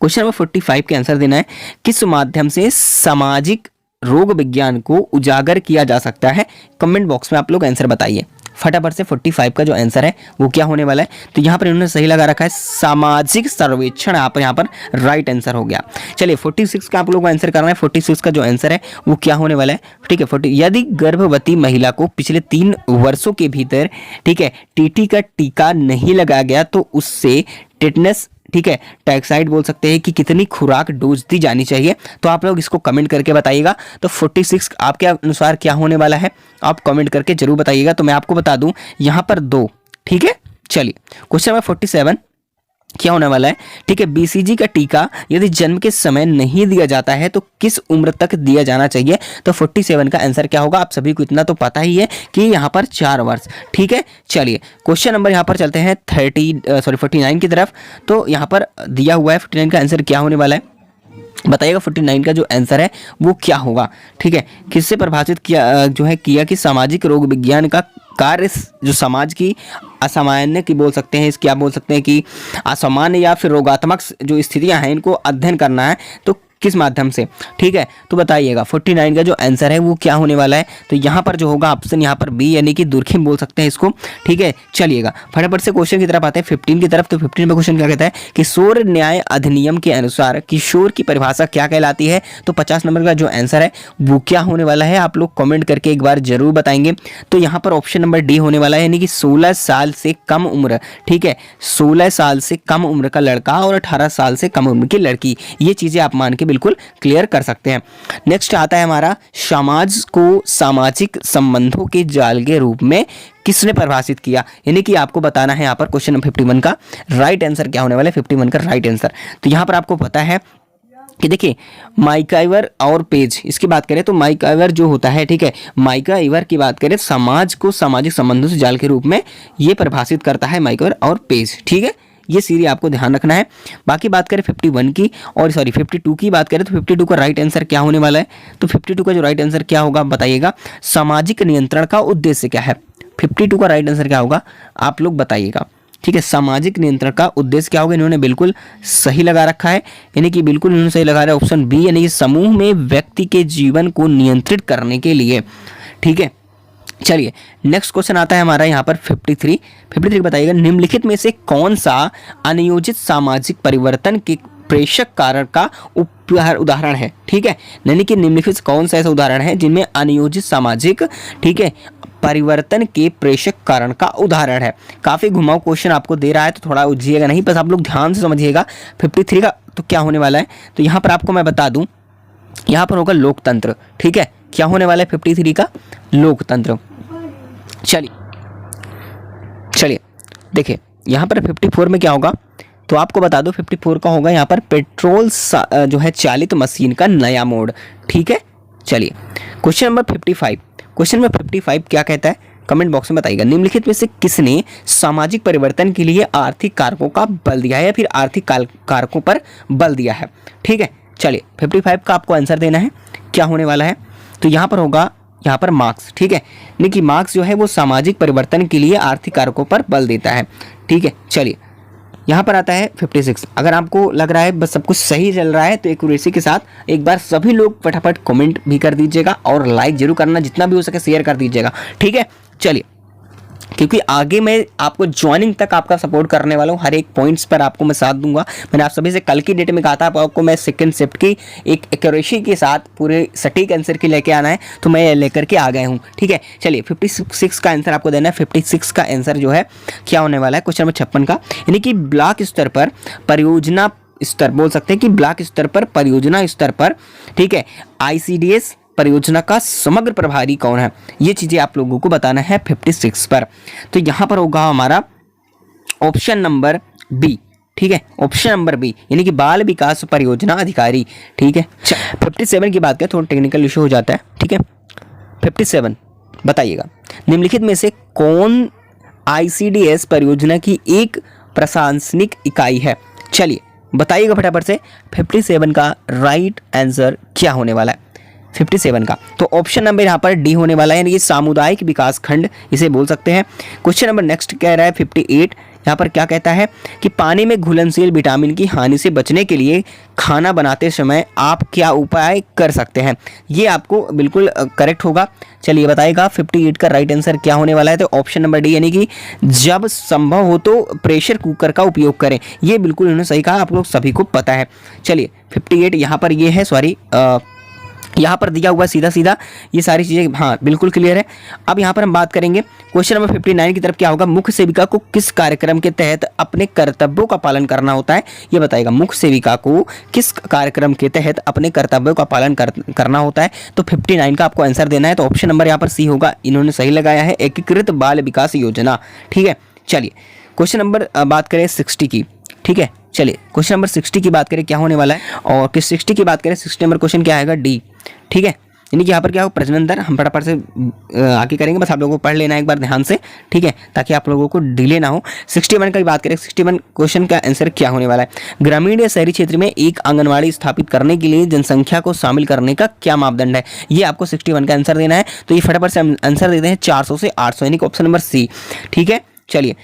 क्वेश्चन नंबर 45 के आंसर देना है, किस माध्यम से सामाजिक रोग विज्ञान को उजागर किया जा सकता है? कमेंट बॉक्स में आप लोग आंसर बताइए फटाफट से। 45 का जो आंसर है वो क्या होने वाला है? तो यहाँ पर इन्होंने सही लगा रखा है, सामाजिक सर्वेक्षण। आप यहाँ पर राइट आंसर हो गया। चलिए 46 का आप लोग को आंसर करना है। 46 का जो आंसर है वो क्या होने वाला है? ठीक है, 40 यदि गर्भवती महिला को पिछले 3 वर्षों के भीतर, ठीक है, टीटी का टीका नहीं लगाया गया तो उससे टेटनस, ठीक है, टैक्साइड बोल सकते हैं कि कितनी खुराक डोज दी जानी चाहिए? तो आप लोग इसको कमेंट करके बताइएगा। तो 46 आपके अनुसार क्या होने वाला है? आप कमेंट करके जरूर बताइएगा। तो मैं आपको बता दूं यहाँ पर 2। ठीक है, चलिए क्वेश्चन नंबर 47 क्या होने वाला है? ठीक है, बीसीजी का टीका यदि जन्म के समय नहीं दिया जाता है तो किस उम्र तक दिया जाना चाहिए? तो 47 का आंसर क्या होगा? आप सभी को इतना तो पता ही है कि यहाँ पर 4 वर्ष। ठीक है, चलिए क्वेश्चन नंबर यहाँ पर चलते हैं 49 की तरफ। तो यहाँ पर दिया हुआ है 49 का आंसर क्या होने वाला है बताइएगा। 49 का जो आंसर है वो क्या होगा? ठीक है, किससे प्रभावित किया जो है किया कि सामाजिक रोग विज्ञान का कार्य जो समाज की असामान्य की बोल सकते हैं, इसकी आप बोल सकते हैं कि असामान्य या फिर रोगात्मक जो स्थितियां हैं इनको अध्ययन करना है, तो किस माध्यम से? ठीक है, तो बताइएगा 49 का जो आंसर है वो क्या होने वाला है? तो यहाँ पर जो होगा ऑप्शन यहाँ पर बी यानी कि दुर्खिम बोल सकते हैं इसको। ठीक है, चलिएगा फटाफट से क्वेश्चन की तरफ आते हैं 15 की तरफ। तो 15 में क्वेश्चन क्या कहता है? किशोर न्याय अधिनियम के अनुसार किशोर की परिभाषा क्या कहलाती है? तो 50 नंबर का जो आंसर है वो क्या होने वाला है? आप लोग कमेंट करके एक बार जरूर बताएंगे। तो यहाँ पर ऑप्शन नंबर डी होने वाला है, यानी कि 16 साल से कम उम्र। ठीक है, 16 साल से कम उम्र का लड़का और 18 साल से कम उम्र की लड़की, ये चीजें आप मान के बिल्कुल क्लियर कर सकते हैं। नेक्स्ट आता है हमारा, समाज को सामाजिक संबंधों के जाल के रूप में किसने परिभाषित किया? यानी कि आपको बताना है यहाँ पर क्वेश्चन नंबर 51 का राइट आंसर क्या होने वाला है? 51 का राइट आंसर तो यहाँ पर आपको पता है कि देखिए माइकाइवर और पेज, इसकी बात करें तो माइकाइवर जो होता है, ठीक है, माइकाइवर की बात करें समाज को सामाजिक संबंधों से जाल के रूप में ये परिभाषित करता है माइकाइवर और पेज। ठीक है, ये सीरी आपको ध्यान रखना है। बाकी बात करें 51 की और 52 की बात करें तो 52 का राइट आंसर क्या होने वाला है? तो 52 का जो राइट आंसर क्या होगा बताइएगा। सामाजिक नियंत्रण का उद्देश्य क्या है? 52 का राइट आंसर क्या होगा आप लोग बताइएगा। ठीक है, सामाजिक नियंत्रण का उद्देश्य क्या होगा? इन्होंने बिल्कुल सही लगा रखा है, यानी कि बिल्कुल इन्होंने सही लगा रहा है ऑप्शन बी, यानी कि समूह में व्यक्ति के जीवन को नियंत्रित करने के लिए। ठीक है, चलिए नेक्स्ट क्वेश्चन आता है हमारा यहाँ पर 53 बताइएगा, निम्नलिखित में से कौन सा अनियोजित सामाजिक परिवर्तन के प्रेषक कारक का उदाहरण है? ठीक है, यानी कि निम्नलिखित कौन सा ऐसा उदाहरण है जिनमें अनियोजित सामाजिक, ठीक है, परिवर्तन के प्रेषक कारण का उदाहरण है। काफी घुमाऊ क्वेश्चन आपको दे रहा है तो थोड़ा उलझिएगा नहीं, बस आप लोग ध्यान से समझिएगा। 53 का तो क्या होने वाला है? तो यहाँ पर आपको मैं बता दूं, यहाँ पर होगा लोकतंत्र। ठीक है, क्या होने वाला है 53 का? लोकतंत्र। चलिए देखिए यहाँ पर 54 में क्या होगा तो आपको बता दो 54 का होगा यहाँ पर पेट्रोल जो है चालित मशीन का नया मोड। ठीक है, चलिए क्वेश्चन नंबर 55, क्वेश्चन नंबर 55 क्या कहता है कमेंट बॉक्स में बताइएगा। निम्नलिखित में से किसने सामाजिक परिवर्तन के लिए आर्थिक कारकों का बल दिया है या फिर आर्थिक कारकों पर बल दिया है? ठीक है, चलिए 55 का आपको आंसर देना है, क्या होने वाला है? तो यहाँ पर होगा यहाँ पर मार्क्स। ठीक है, यानी कि मार्क्स जो है वो सामाजिक परिवर्तन के लिए आर्थिक कारकों पर बल देता है। ठीक है, चलिए यहाँ पर आता है 56। अगर आपको लग रहा है बस सब कुछ सही चल रहा है तो एक्यूरेसी के साथ एक बार सभी लोग फटाफट कमेंट भी कर दीजिएगा और लाइक जरूर करना, जितना भी हो सके शेयर कर दीजिएगा। ठीक है, चलिए क्योंकि आगे मैं आपको ज्वाइनिंग तक आपका सपोर्ट करने वाला हूँ, हर एक पॉइंट्स पर आपको मैं साथ दूंगा। मैंने आप सभी से कल की डेट में कहा था आपको मैं सेकंड शिफ्ट की एक एक्यूरेसी के साथ पूरे सटीक आंसर की लेके आना है, तो मैं लेकर के आ गया हूँ। ठीक है, चलिए 56 का आंसर आपको देना है। 56 का आंसर जो है क्या होने वाला है क्वेश्चन नंबर 56 का, यानी कि ब्लॉक स्तर पर परियोजना स्तर बोल सकते हैं कि ब्लॉक स्तर पर परियोजना स्तर पर, ठीक है, ICDS परियोजना का समग्र प्रभारी कौन है, ये चीजें आप लोगों को बताना है 56 पर। तो यहां पर होगा हमारा ऑप्शन नंबर बी। ठीक है, ऑप्शन नंबर बी, यानी कि बाल विकास परियोजना अधिकारी। ठीक है, 57 की बात करें, थोड़ा टेक्निकल इशू हो जाता है। ठीक है, 57 बताइएगा, निम्नलिखित में से कौन ICDS परियोजना की एक प्रशासनिक इकाई है। चलिए बताइएगा फटाफट से 57 का राइट आंसर क्या होने वाला है 57 का। तो ऑप्शन नंबर यहाँ पर डी होने वाला है, यानी कि सामुदायिक विकास खंड इसे बोल सकते हैं। क्वेश्चन नंबर नेक्स्ट कह रहा है 58, यहाँ पर क्या कहता है कि पानी में घुलनशील विटामिन की हानि से बचने के लिए खाना बनाते समय आप क्या उपाय कर सकते हैं। ये आपको बिल्कुल करेक्ट होगा। चलिए बताइएगा 58 का राइट आंसर क्या होने वाला है। तो ऑप्शन नंबर डी, यानी कि जब संभव हो तो प्रेशर कुकर का उपयोग करें। ये बिल्कुल उन्होंने सही कहा, आप लोग सभी को पता है। चलिए 58 यहाँ पर ये है, सॉरी यहाँ पर दिया हुआ सीधा सीधा ये सारी चीज़ें, हाँ बिल्कुल क्लियर है। अब यहाँ पर हम बात करेंगे क्वेश्चन नंबर 59 की तरफ। क्या होगा, मुख्य सेविका को किस कार्यक्रम के तहत अपने कर्तव्यों का पालन करना होता है, ये बताएगा। मुख्य सेविका को किस कार्यक्रम के तहत अपने कर्तव्यों का पालन करना होता है। तो 59 का आपको आंसर देना है। तो ऑप्शन नंबर यहाँ पर सी होगा, इन्होंने सही लगाया है, एकीकृत बाल विकास योजना। ठीक है, चलिए क्वेश्चन नंबर बात करें 60 की। ठीक है, चलिए क्वेश्चन नंबर 60 की बात करें क्या होने वाला है, और किस 60 की बात करें 60 नंबर क्वेश्चन क्या आएगा, डी। ठीक है, यानी कि यहाँ पर क्या हो, प्रजनन दर हम फटाफट से आगे करेंगे, बस आप लोगों को पढ़ लेना है एक बार ध्यान से। ठीक है, ताकि आप लोगों को डिले ना हो। 61 की बात करें, 61 क्वेश्चन का आंसर क्या होने वाला है। ग्रामीण या शहरी क्षेत्र में एक आंगनवाड़ी स्थापित करने के लिए जनसंख्या को शामिल करने का क्या मापदंड है, ये आपको 61 का आंसर देना है। तो ये फटाफट से आंसर देते हैं 400 से 800, यानी कि ऑप्शन नंबर सी। ठीक है, चलिए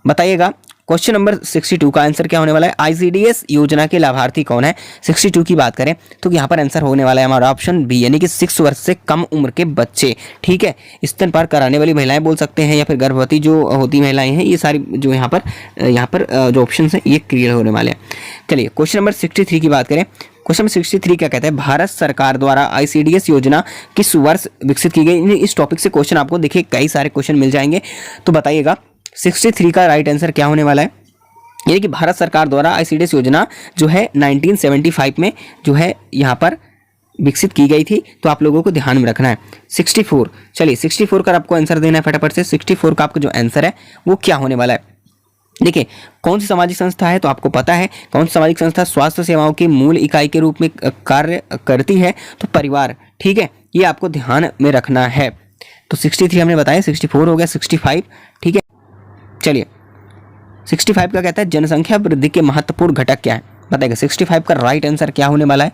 बताइएगा क्वेश्चन नंबर 62 का आंसर क्या होने वाला है। ICDS योजना के लाभार्थी कौन है। 62 की बात करें तो यहाँ पर आंसर होने वाला है हमारा ऑप्शन बी, यानी कि 6 वर्ष से कम उम्र के बच्चे। ठीक है, स्तनपान कराने वाली महिलाएं बोल सकते हैं, या फिर गर्भवती जो होती महिलाएं हैं, ये सारी जो यहाँ पर जो ऑप्शन है ये क्लियर होने वाले हैं। चलिए क्वेश्चन नंबर 63 की बात करें। क्वेश्चन नंबर 63 क्या कहता है, भारत सरकार द्वारा ICDS योजना किस वर्ष विकसित की गई। इस टॉपिक से क्वेश्चन आपको देखिए कई सारे क्वेश्चन मिल जाएंगे। तो बताइएगा 63 का राइट आंसर क्या होने वाला है, यानी कि भारत सरकार द्वारा ICDS योजना जो है 1975 में जो है यहाँ पर विकसित की गई थी। तो आप लोगों को ध्यान में रखना है 64। चलिए 64 का आपको आंसर देना है फटाफट से। 64 का आपका जो आंसर है वो क्या होने वाला है। देखिए कौन सी सामाजिक संस्था है, तो आपको पता है कौन सी सामाजिक संस्था स्वास्थ्य सेवाओं की मूल इकाई के रूप में कार्य करती है, तो परिवार। ठीक है, ये आपको ध्यान में रखना है। तो 63 हमने बताया, 64 हो गया, 65। ठीक है, चलिए 65 का कहता है जनसंख्या वृद्धि के महत्वपूर्ण घटक क्या है, बताइएगा। 65 का राइट आंसर क्या होने वाला है।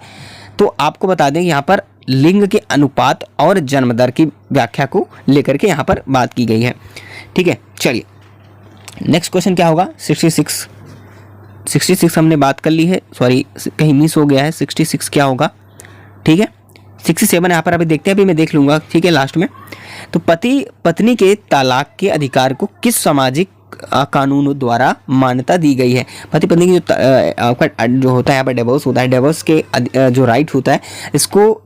तो आपको बता दें यहाँ पर लिंग के अनुपात और जन्म दर की व्याख्या को लेकर के यहाँ पर बात की गई है। ठीक है, चलिए नेक्स्ट क्वेश्चन क्या होगा। 66 हमने बात कर ली है, सॉरी कहीं मिस हो गया है। 66 क्या होगा, ठीक है। 67 यहाँ पर अभी देखते हैं, अभी मैं देख लूँगा, ठीक है लास्ट में। तो पति पत्नी के तलाक के अधिकार को किस सामाजिक कानून द्वारा मान्यता दी गई है। पति पत्नी की आपका जो होता है यहाँ पर डिवोर्स होता है, डिवोर्स के जो राइट होता है, इसको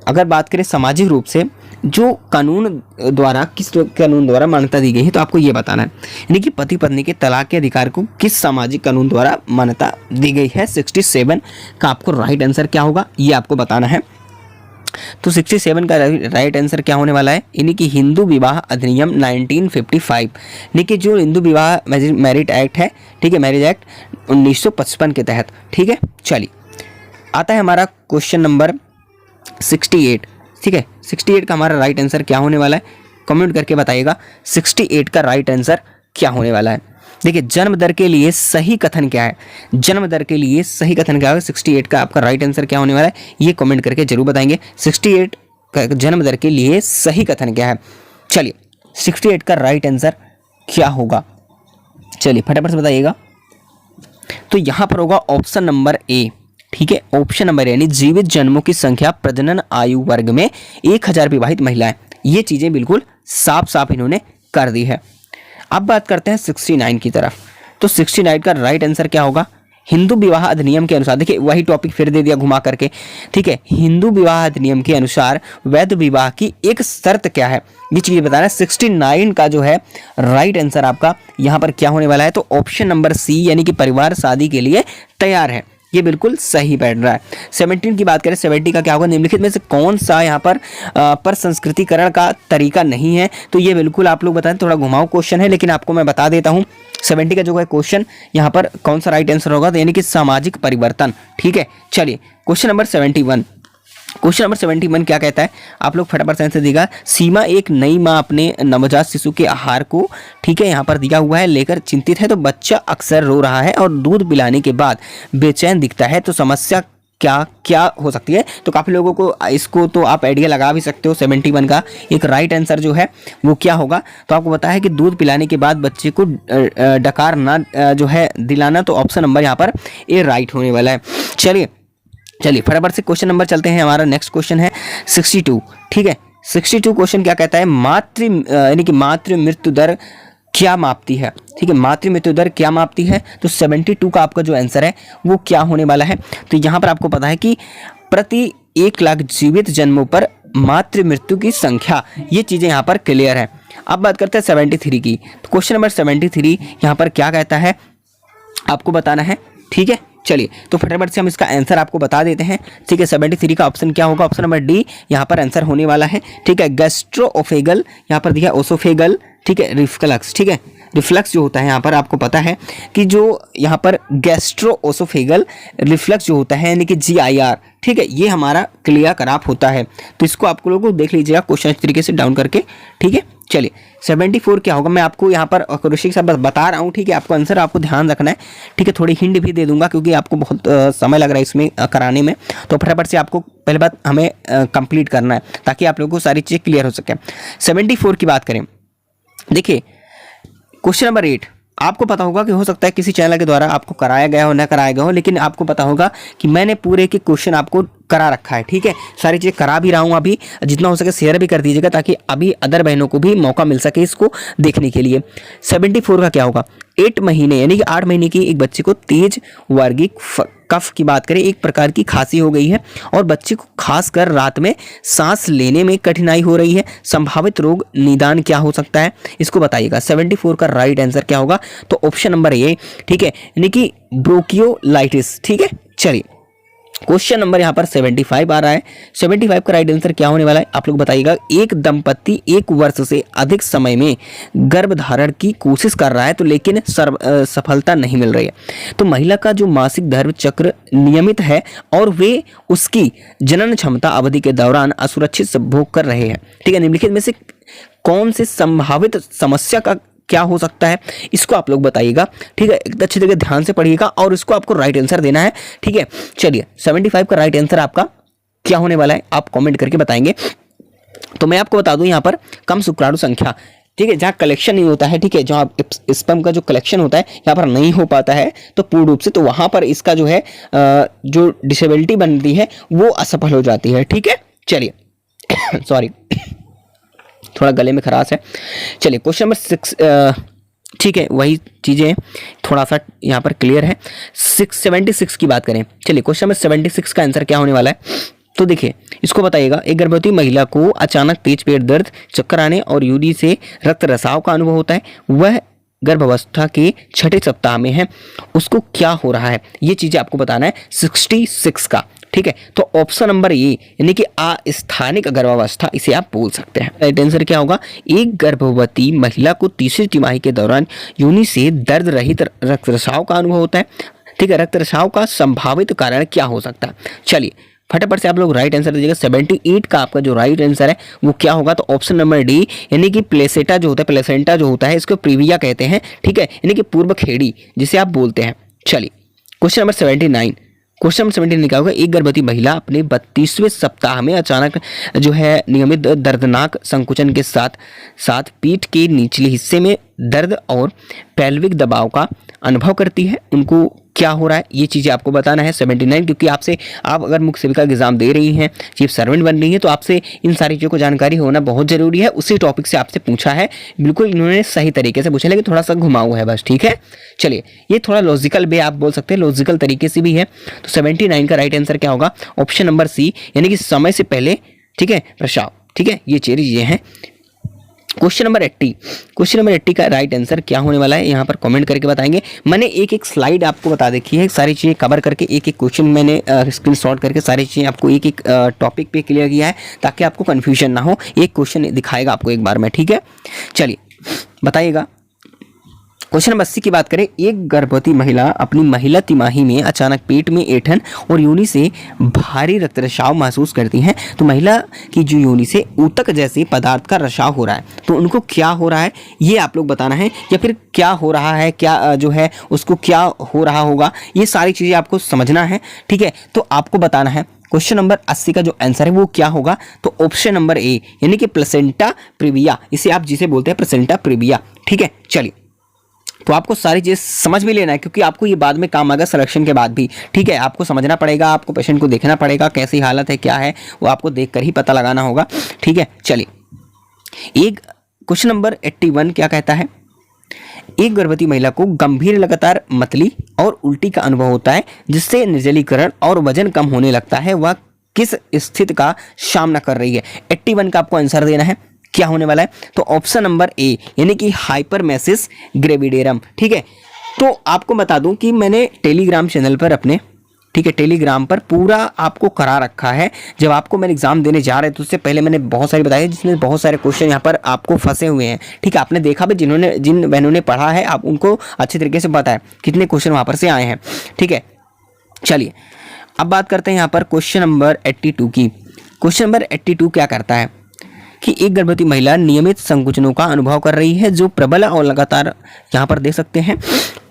अगर बात करें सामाजिक रूप से जो कानून द्वारा किस कानून द्वारा मान्यता दी गई है, तो आपको ये बताना है, यानी कि पति पत्नी के तलाक के अधिकार को किस सामाजिक कानून द्वारा मान्यता दी गई है। 67 का आपको राइट आंसर क्या होगा ये आपको बताना है। तो 67 का राइट आंसर क्या होने वाला है, यानी कि हिंदू विवाह अधिनियम 1955, यानी कि जो हिंदू विवाह मैरिज एक्ट है, ठीक है, मैरिज एक्ट 1955 के तहत। ठीक है, चलिए आता है हमारा क्वेश्चन नंबर 68। ठीक है, 68 का हमारा राइट आंसर क्या होने वाला है, कमेंट करके बताइएगा 68 का राइट आंसर क्या होने वाला है। देखिए जन्म दर के लिए सही कथन क्या है, जन्म दर के लिए सही कथन क्या है। 68 का आपका राइट आंसर क्या होने वाला है, ये कमेंट करके जरूर बताएंगे। 68 का जन्म दर के लिए सही कथन क्या है। चलिए 68 का राइट आंसर क्या होगा, चलिए फटाफट से बताइएगा। तो यहां पर होगा ऑप्शन नंबर ए। ठीक है, ऑप्शन नंबर यानी जीवित जन्मों की संख्या प्रजनन आयु वर्ग में 1000 विवाहित महिलाएं। ये चीजें बिल्कुल साफ साफ इन्होंने कर दी है। अब बात करते हैं 69 की तरफ। तो 69 का राइट आंसर क्या होगा? हिंदू विवाह अधिनियम के अनुसार, देखिए वही टॉपिक फिर दे दिया घुमा करके, ठीक है। हिंदू विवाह अधिनियम के अनुसार वैध विवाह की एक शर्त क्या है, ये चीज बता रहा है। 69 का जो है राइट आंसर आपका यहाँ पर क्या होने वाला है? तो ऑप्शन नंबर सी, यानी कि परिवार शादी के लिए तैयार है, ये बिल्कुल सही बैठ रहा है। 17 की बात करें, 70 का क्या होगा? निम्नलिखित में से कौन सा यहाँ पर संस्कृतिकरण का तरीका नहीं है? तो ये बिल्कुल आप लोग बताएं, थोड़ा घुमाऊ क्वेश्चन है लेकिन आपको मैं बता देता हूँ। 70 का जो है क्वेश्चन यहाँ पर कौन सा राइट आंसर होगा? तो यानी कि सामाजिक परिवर्तन, ठीक है। चलिए क्वेश्चन नंबर 71। क्वेश्चन नंबर 71 क्या कहता है? आप लोग फटाफट से आंसर देगा। सीमा एक नई माँ अपने नवजात शिशु के आहार को, ठीक है, यहाँ पर दिया हुआ है, लेकर चिंतित है। तो बच्चा अक्सर रो रहा है और दूध पिलाने के बाद बेचैन दिखता है। तो समस्या क्या क्या हो सकती है? तो काफ़ी लोगों को इसको तो आप आइडिया लगा भी सकते हो। 71 का एक राइट आंसर जो है वो क्या होगा? तो आपको पता है कि दूध पिलाने के बाद बच्चे को डकार ना जो है दिलाना। तो ऑप्शन नंबर यहाँ पर ए राइट होने वाला है। चलिए फटाफट से क्वेश्चन नंबर चलते हैं। हमारा नेक्स्ट क्वेश्चन है 62, ठीक है। 62 क्वेश्चन क्या कहता है? यानी कि मातृ मृत्यु दर क्या मापती है, ठीक है। मातृ मृत्यु दर क्या मापती है? तो 72 का आपका जो आंसर है वो क्या होने वाला है? तो यहाँ पर आपको पता है कि प्रति 1 लाख जीवित जन्मों पर मातृ मृत्यु की संख्या, ये चीज़ें यहाँ पर क्लियर है। अब बात करते हैं 73 की। तो क्वेश्चन नंबर 73 यहाँ पर क्या कहता है आपको बताना है, ठीक है। चलिए तो फटाफट से हम इसका आंसर आपको बता देते हैं, ठीक है। 73 का ऑप्शन क्या होगा? ऑप्शन नंबर डी यहाँ पर आंसर होने वाला है, ठीक है। गैस्ट्रोओफेगल, यहाँ पर दिया ओसोफेगल, ठीक है। रिफ्लक्स, ठीक है। रिफ्लक्स जो होता है यहाँ पर आपको पता है कि जो यहाँ पर गैस्ट्रो ओसोफेगल रिफ्लक्स जो होता है यानी कि GIR, ठीक है, ये हमारा क्रियाकलाप होता है। तो इसको आप लोगों को देख लीजिएगा क्वेश्चन इस तरीके से डाउन करके, ठीक है। चलिए 74 क्या होगा? मैं आपको यहाँ पर ऋषिक साहब बस बता रहा हूँ, ठीक है। आपको आंसर आपको ध्यान रखना है, ठीक है। थोड़ी हिंट भी दे दूंगा क्योंकि आपको बहुत समय लग रहा है इसमें कराने में। तो फटाफट से आपको पहले बात हमें कंप्लीट करना है ताकि आप लोगों को सारी चीज़ क्लियर हो सके। 74 की बात करें, देखिए क्वेश्चन नंबर 8 आपको पता होगा कि हो सकता है किसी चैनल के द्वारा आपको कराया गया हो, ना कराया गया हो, लेकिन आपको पता होगा कि मैंने पूरे के क्वेश्चन आपको करा रखा है, ठीक है। सारी चीज़ें करा भी रहा हूँ, अभी जितना हो सके शेयर भी कर दीजिएगा ताकि अभी अदर बहनों को भी मौका मिल सके इसको देखने के लिए। 74 का क्या होगा? 8 महीने यानी कि 8 महीने की एक बच्चे को तेज वर्गीय कफ की बात करें, एक प्रकार की खांसी हो गई है और बच्चे को खासकर रात में सांस लेने में कठिनाई हो रही है। संभावित रोग निदान क्या हो सकता है? इसको बताइएगा। 74 का राइट आंसर क्या होगा? तो ऑप्शन नंबर ए, ठीक है, यानी कि ब्रोंकियोलाइटिस, ठीक है। चलिए क्वेश्चन नंबर यहाँ पर 75 आ रहा है। 75 का राइट आंसर क्या होने वाला है आप लोग बताइएगा। एक दंपति 1 वर्ष से अधिक समय में गर्भधारण की कोशिश कर रहा है तो लेकिन सफलता नहीं मिल रही है। तो महिला का जो मासिक धर्म चक्र नियमित है और वे उसकी जनन क्षमता अवधि के दौरान असुरक्षित भोग कर रहे हैं, ठीक है। निम्नलिखित में से कौन से संभावित समस्या का क्या हो सकता है? इसको आप लोग बताइएगा, ठीक है। अच्छी तरीके ध्यान से पढ़िएगा और इसको आपको राइट आंसर देना है, ठीक है। चलिए 75 का राइट आंसर आपका क्या होने वाला है आप कमेंट करके बताएंगे। तो मैं आपको बता दूं यहाँ पर कम शुक्राणु संख्या, ठीक है, जहाँ कलेक्शन नहीं होता है, ठीक है, जहाँ स्पर्म का जो कलेक्शन होता है यहाँ पर नहीं हो पाता है तो पूर्ण रूप से, तो वहाँ पर इसका जो है जो डिसेबिलिटी बनती है वो असफल हो जाती है, ठीक है। चलिए सॉरी थोड़ा गले में खराश है। चलिए क्वेश्चन नंबर 6, ठीक है, वही चीज़ें थोड़ा सा यहाँ पर क्लियर है। 76 की बात करें, चलिए क्वेश्चन नंबर 76 का आंसर क्या होने वाला है? तो देखिए इसको बताइएगा। एक गर्भवती महिला को अचानक तेज पेट दर्द, चक्कर आने और यूरिन से रक्त रसाव का अनुभव होता है। वह गर्भावस्था के 6ठे सप्ताह में है, उसको क्या हो रहा है? ये चीज़ें आपको बताना है 66 का, ठीक है। तो ऑप्शन नंबर ए यानी कि अस्थानिक गर्भावस्था इसे आप बोल सकते हैं। राइट आंसर क्या होगा? एक गर्भवती महिला को तीसरी तिमाही के दौरान योनि से दर्द रहित रक्तस्राव का अनुभव होता है, ठीक है। रक्तस्राव का संभावित कारण क्या हो सकता है? चलिए फटाफट से आप लोग राइट आंसर दीजिएगा। 78 का आपका जो राइट आंसर है वो क्या होगा? तो ऑप्शन नंबर डी यानी कि प्लेसेंटा जो होता है, प्लेसेंटा जो होता है इसको प्रीविया कहते हैं, ठीक है, यानी कि पूर्व खेड़ी जिसे आप बोलते हैं। चलिए क्वेश्चन नंबर 79, क्वेश्चन नंबर 79 क्या होगा? एक गर्भवती महिला अपने 32वें सप्ताह में अचानक जो है नियमित दर्दनाक संकुचन के साथ साथ पीठ के निचले हिस्से में दर्द और पेल्विक दबाव का अनुभव करती है। उनको क्या हो रहा है, ये चीज़ें आपको बताना है 79, क्योंकि आपसे आप अगर मुख्य सेविका का एग्जाम दे रही हैं, चीफ सर्वेंट बन रही हैं, तो आपसे इन सारी चीज़ों को जानकारी होना बहुत ज़रूरी है। उसी टॉपिक से आपसे पूछा है, बिल्कुल इन्होंने सही तरीके से पूछा, लेकिन थोड़ा सा घुमा हुआ है बस, ठीक है। चलिए, ये थोड़ा लॉजिकल वे आप बोल सकते हैं, लॉजिकल तरीके से भी है। तो 79 का राइट आंसर क्या होगा, ऑप्शन नंबर सी, यानी कि समय से पहले, ठीक है, प्रसाव, ठीक है, ये चीज़ ये हैं। क्वेश्चन नंबर 80 का राइट आंसर क्या होने वाला है, यहाँ पर कमेंट करके बताएंगे। मैंने एक एक स्लाइड आपको बता देखी है, सारी चीज़ें कवर करके एक एक क्वेश्चन मैंने स्क्रीनशॉट करके सारी चीज़ें आपको एक एक टॉपिक पे क्लियर किया है, ताकि आपको कन्फ्यूजन ना हो। एक क्वेश्चन दिखाएगा आपको एक बार में, ठीक है। चलिए बताइएगा, क्वेश्चन नंबर 80 की बात करें। एक गर्भवती महिला अपनी महिला तिमाही में अचानक पेट में ऐंठन और योनि से भारी रक्तस्राव महसूस करती हैं। तो महिला की जो योनि से ऊतक जैसे पदार्थ का रसाव हो रहा है, तो उनको क्या हो रहा है ये आप लोग बताना है, या फिर क्या हो रहा है, क्या जो है उसको क्या हो रहा होगा, ये सारी चीज़ें आपको समझना है, ठीक है। तो आपको बताना है क्वेश्चन नंबर 80 का जो आंसर है वो क्या होगा। तो ऑप्शन नंबर ए, यानी कि प्लेसेंटा प्रीविया, इसे आप जिसे बोलते हैं प्लेसेंटा प्रीविया, ठीक है। चलिए, तो आपको सारी चीज़ समझ भी लेना है, क्योंकि आपको ये बाद में काम आएगा सिलेक्शन के बाद भी, ठीक है। आपको समझना पड़ेगा, आपको पेशेंट को देखना पड़ेगा, कैसी हालत है, क्या है, वो आपको देखकर ही पता लगाना होगा, ठीक है। चलिए, एक क्वेश्चन नंबर 81 क्या कहता है। एक गर्भवती महिला को गंभीर लगातार मतली और उल्टी का अनुभव होता है, जिससे निर्जलीकरण और वजन कम होने लगता है। वह किस स्थिति का सामना कर रही है। 81 का आपको आंसर देना है, क्या होने वाला है। तो ऑप्शन नंबर ए, यानी कि हाइपरमेसिस ग्रेविडेरम, ठीक है। तो आपको बता दूं कि मैंने टेलीग्राम चैनल पर अपने, ठीक है, टेलीग्राम पर पूरा आपको करा रखा है। जब आपको मैंने एग्जाम देने जा रहे थे उससे पहले मैंने बहुत सारी बताया, जिसमें बहुत सारे क्वेश्चन यहाँ पर आपको फंसे हुए हैं, ठीक है। आपने देखा भी, जिन बहनों ने पढ़ा है आप उनको अच्छे तरीके से पता है कितने क्वेश्चन वहाँ पर से आए हैं, ठीक है। चलिए, अब बात करते हैं यहाँ पर क्वेश्चन नंबर 82 की। क्वेश्चन नंबर 82 क्या करता है कि एक गर्भवती महिला नियमित संकुचनों का अनुभव कर रही है, जो प्रबल और लगातार यहाँ पर देख सकते हैं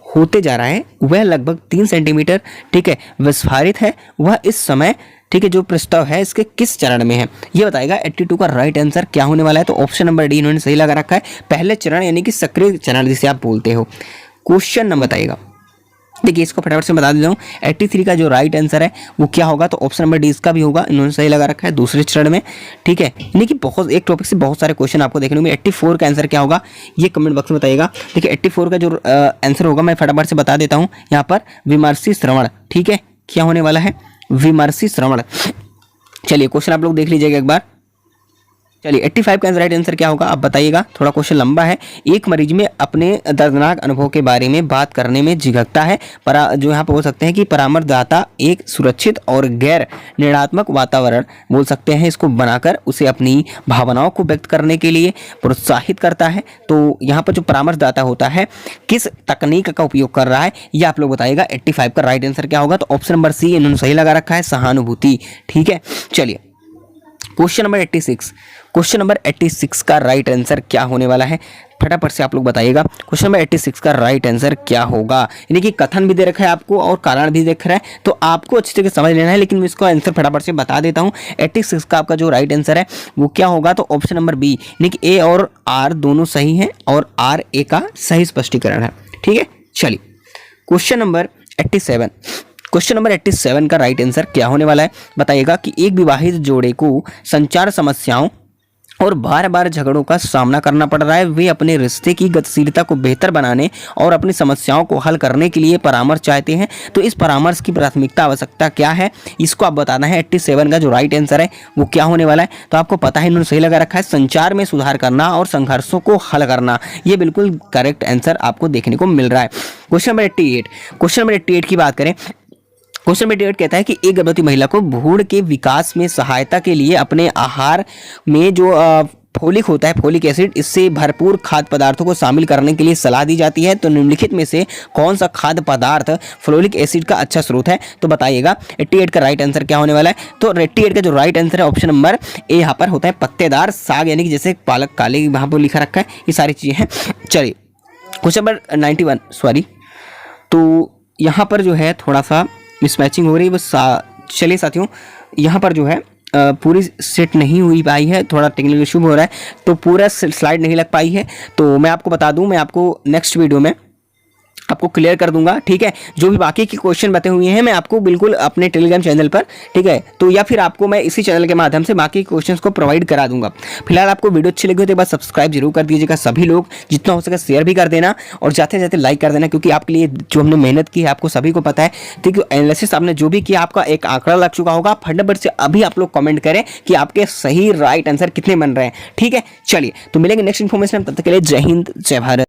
होते जा रहा है। वह लगभग 3 सेंटीमीटर, ठीक है, विस्फारित है। वह इस समय, ठीक है, जो प्रस्ताव है इसके किस चरण में है, ये बताएगा। 82 का राइट आंसर क्या होने वाला है। तो ऑप्शन नंबर डी इन्होंने सही लगा रखा है, पहले चरण, यानी कि सक्रिय चरण जिसे आप बोलते हो। क्वेश्चन नंबर बताइएगा, देखिए इसको फटाफट से बता देता हूँ। 83 का जो राइट आंसर है वो क्या होगा। तो ऑप्शन नंबर डी इसका भी होगा, इन्होंने सही लगा रखा है, दूसरे चरण में, ठीक है। यानी कि बहुत एक टॉपिक से बहुत सारे क्वेश्चन आपको देखने में। 84 का आंसर क्या होगा ये कमेंट बॉक्स में बताइएगा। देखिए 84 का जो आंसर होगा मैं फटाफट से बता देता हूँ यहाँ पर, विमर्शी श्रवण, ठीक है, क्या होने वाला है, विमर्शी श्रवण। चलिए क्वेश्चन आप लोग देख लीजिएगा एक बार। चलिए 85 का राइट आंसर क्या होगा आप बताइएगा, थोड़ा क्वेश्चन लंबा है। एक मरीज में अपने दर्दनाक अनुभव के बारे में बात करने में झिझकता है, जो यहाँ पर बोल सकते हैं कि परामर्शदाता एक सुरक्षित और गैर निर्णयात्मक वातावरण बोल सकते हैं इसको बनाकर उसे अपनी भावनाओं को व्यक्त करने के लिए प्रोत्साहित करता है। तो यहाँ पर जो परामर्शदाता होता है किस तकनीक का उपयोग कर रहा है ये आप लोग बताइएगा। 85 का राइट आंसर क्या होगा। तो ऑप्शन नंबर सी इन्होंने सही लगा रखा है, सहानुभूति, ठीक है। चलिए क्वेश्चन नंबर 86, क्वेश्चन नंबर 86 का राइट आंसर क्या होने वाला है फटाफट से आप लोग बताइएगा। क्वेश्चन नंबर 86 का राइट आंसर क्या होगा, यानी कि कथन भी दे रखा है आपको और कारण भी देख रहा है, तो आपको अच्छी तरीके से समझ लेना है, लेकिन मैं इसको आंसर फटाफट से बता देता हूँ। 86 का आपका जो राइट आंसर है वो क्या होगा। तो ऑप्शन नंबर बी, यानी कि ए और आर दोनों सही हैं और आर ए का सही स्पष्टीकरण है, ठीक है। चलिए क्वेश्चन नंबर 87, क्वेश्चन नंबर 87 का राइट आंसर क्या होने वाला है बताइएगा कि एक विवाहित जोड़े को संचार समस्याओं और बार बार झगड़ों का सामना करना पड़ रहा है। वे अपने रिश्ते की गतिशीलता को बेहतर बनाने और अपनी समस्याओं को हल करने के लिए परामर्श चाहते हैं। तो इस परामर्श की प्राथमिकता आवश्यकता क्या है इसको आप बताना है। 87 का जो राइट आंसर है वो क्या होने वाला है। तो आपको पता है इन्होंने सही लगा रखा है, संचार में सुधार करना और संघर्षों को हल करना। ये बिल्कुल करेक्ट आंसर आपको देखने को मिल रहा है। क्वेश्चन नंबर 88, क्वेश्चन नंबर 88 की बात करें। क्वेश्चन नंबर 88 कहता है कि एक गर्भवती महिला को भ्रूण के विकास में सहायता के लिए अपने आहार में जो फोलिक होता है, फोलिक एसिड, इससे भरपूर खाद्य पदार्थों को शामिल करने के लिए सलाह दी जाती है। तो निम्नलिखित में से कौन सा खाद्य पदार्थ फोलिक एसिड का अच्छा स्रोत है। तो बताइएगा 88 का राइट आंसर क्या होने वाला है। तो 88 का जो राइट आंसर है ऑप्शन नंबर ए यहाँ पर होता है पत्तेदार साग, यानी कि जैसे पालक, काले वहाँ पर लिखा रखा है, ये सारी चीज़ें हैं। चलिए क्वेश्चन नंबर 91, सॉरी, तो यहाँ पर जो है थोड़ा सा मिसमैचिंग हो रही है बस। चलिए साथियों यहाँ पर जो है पूरी सेट नहीं हुई पाई है, थोड़ा टेक्निकल इशू हो रहा है, तो पूरा स्लाइड नहीं लग पाई है। तो मैं आपको बता दूं, मैं आपको नेक्स्ट वीडियो में आपको क्लियर कर दूंगा, ठीक है। जो भी बाकी के क्वेश्चन बते हुए हैं मैं आपको बिल्कुल अपने टेलीग्राम चैनल पर, ठीक है, तो या फिर आपको मैं इसी चैनल के माध्यम से बाकी क्वेश्चंस को प्रोवाइड करा दूंगा। फिलहाल आपको वीडियो अच्छी लगी हो तो एक बार सब्सक्राइब जरूर कर दीजिएगा सभी लोग, जितना हो सके शेयर भी कर देना और जाते जाते लाइक कर देना, क्योंकि आपके लिए जो हमने मेहनत की है आपको सभी को पता है, ठीक है। एनालिसिस आपने जो भी किया आपका एक आंकड़ा लग चुका होगा। फटाफट से अभी आप लोग कमेंट करें कि आपके सही राइट आंसर कितने बन रहे हैं, ठीक है। चलिए तो मिलेंगे नेक्स्ट इन्फॉर्मेशन, तब तक के लिए जय हिंद जय भारत।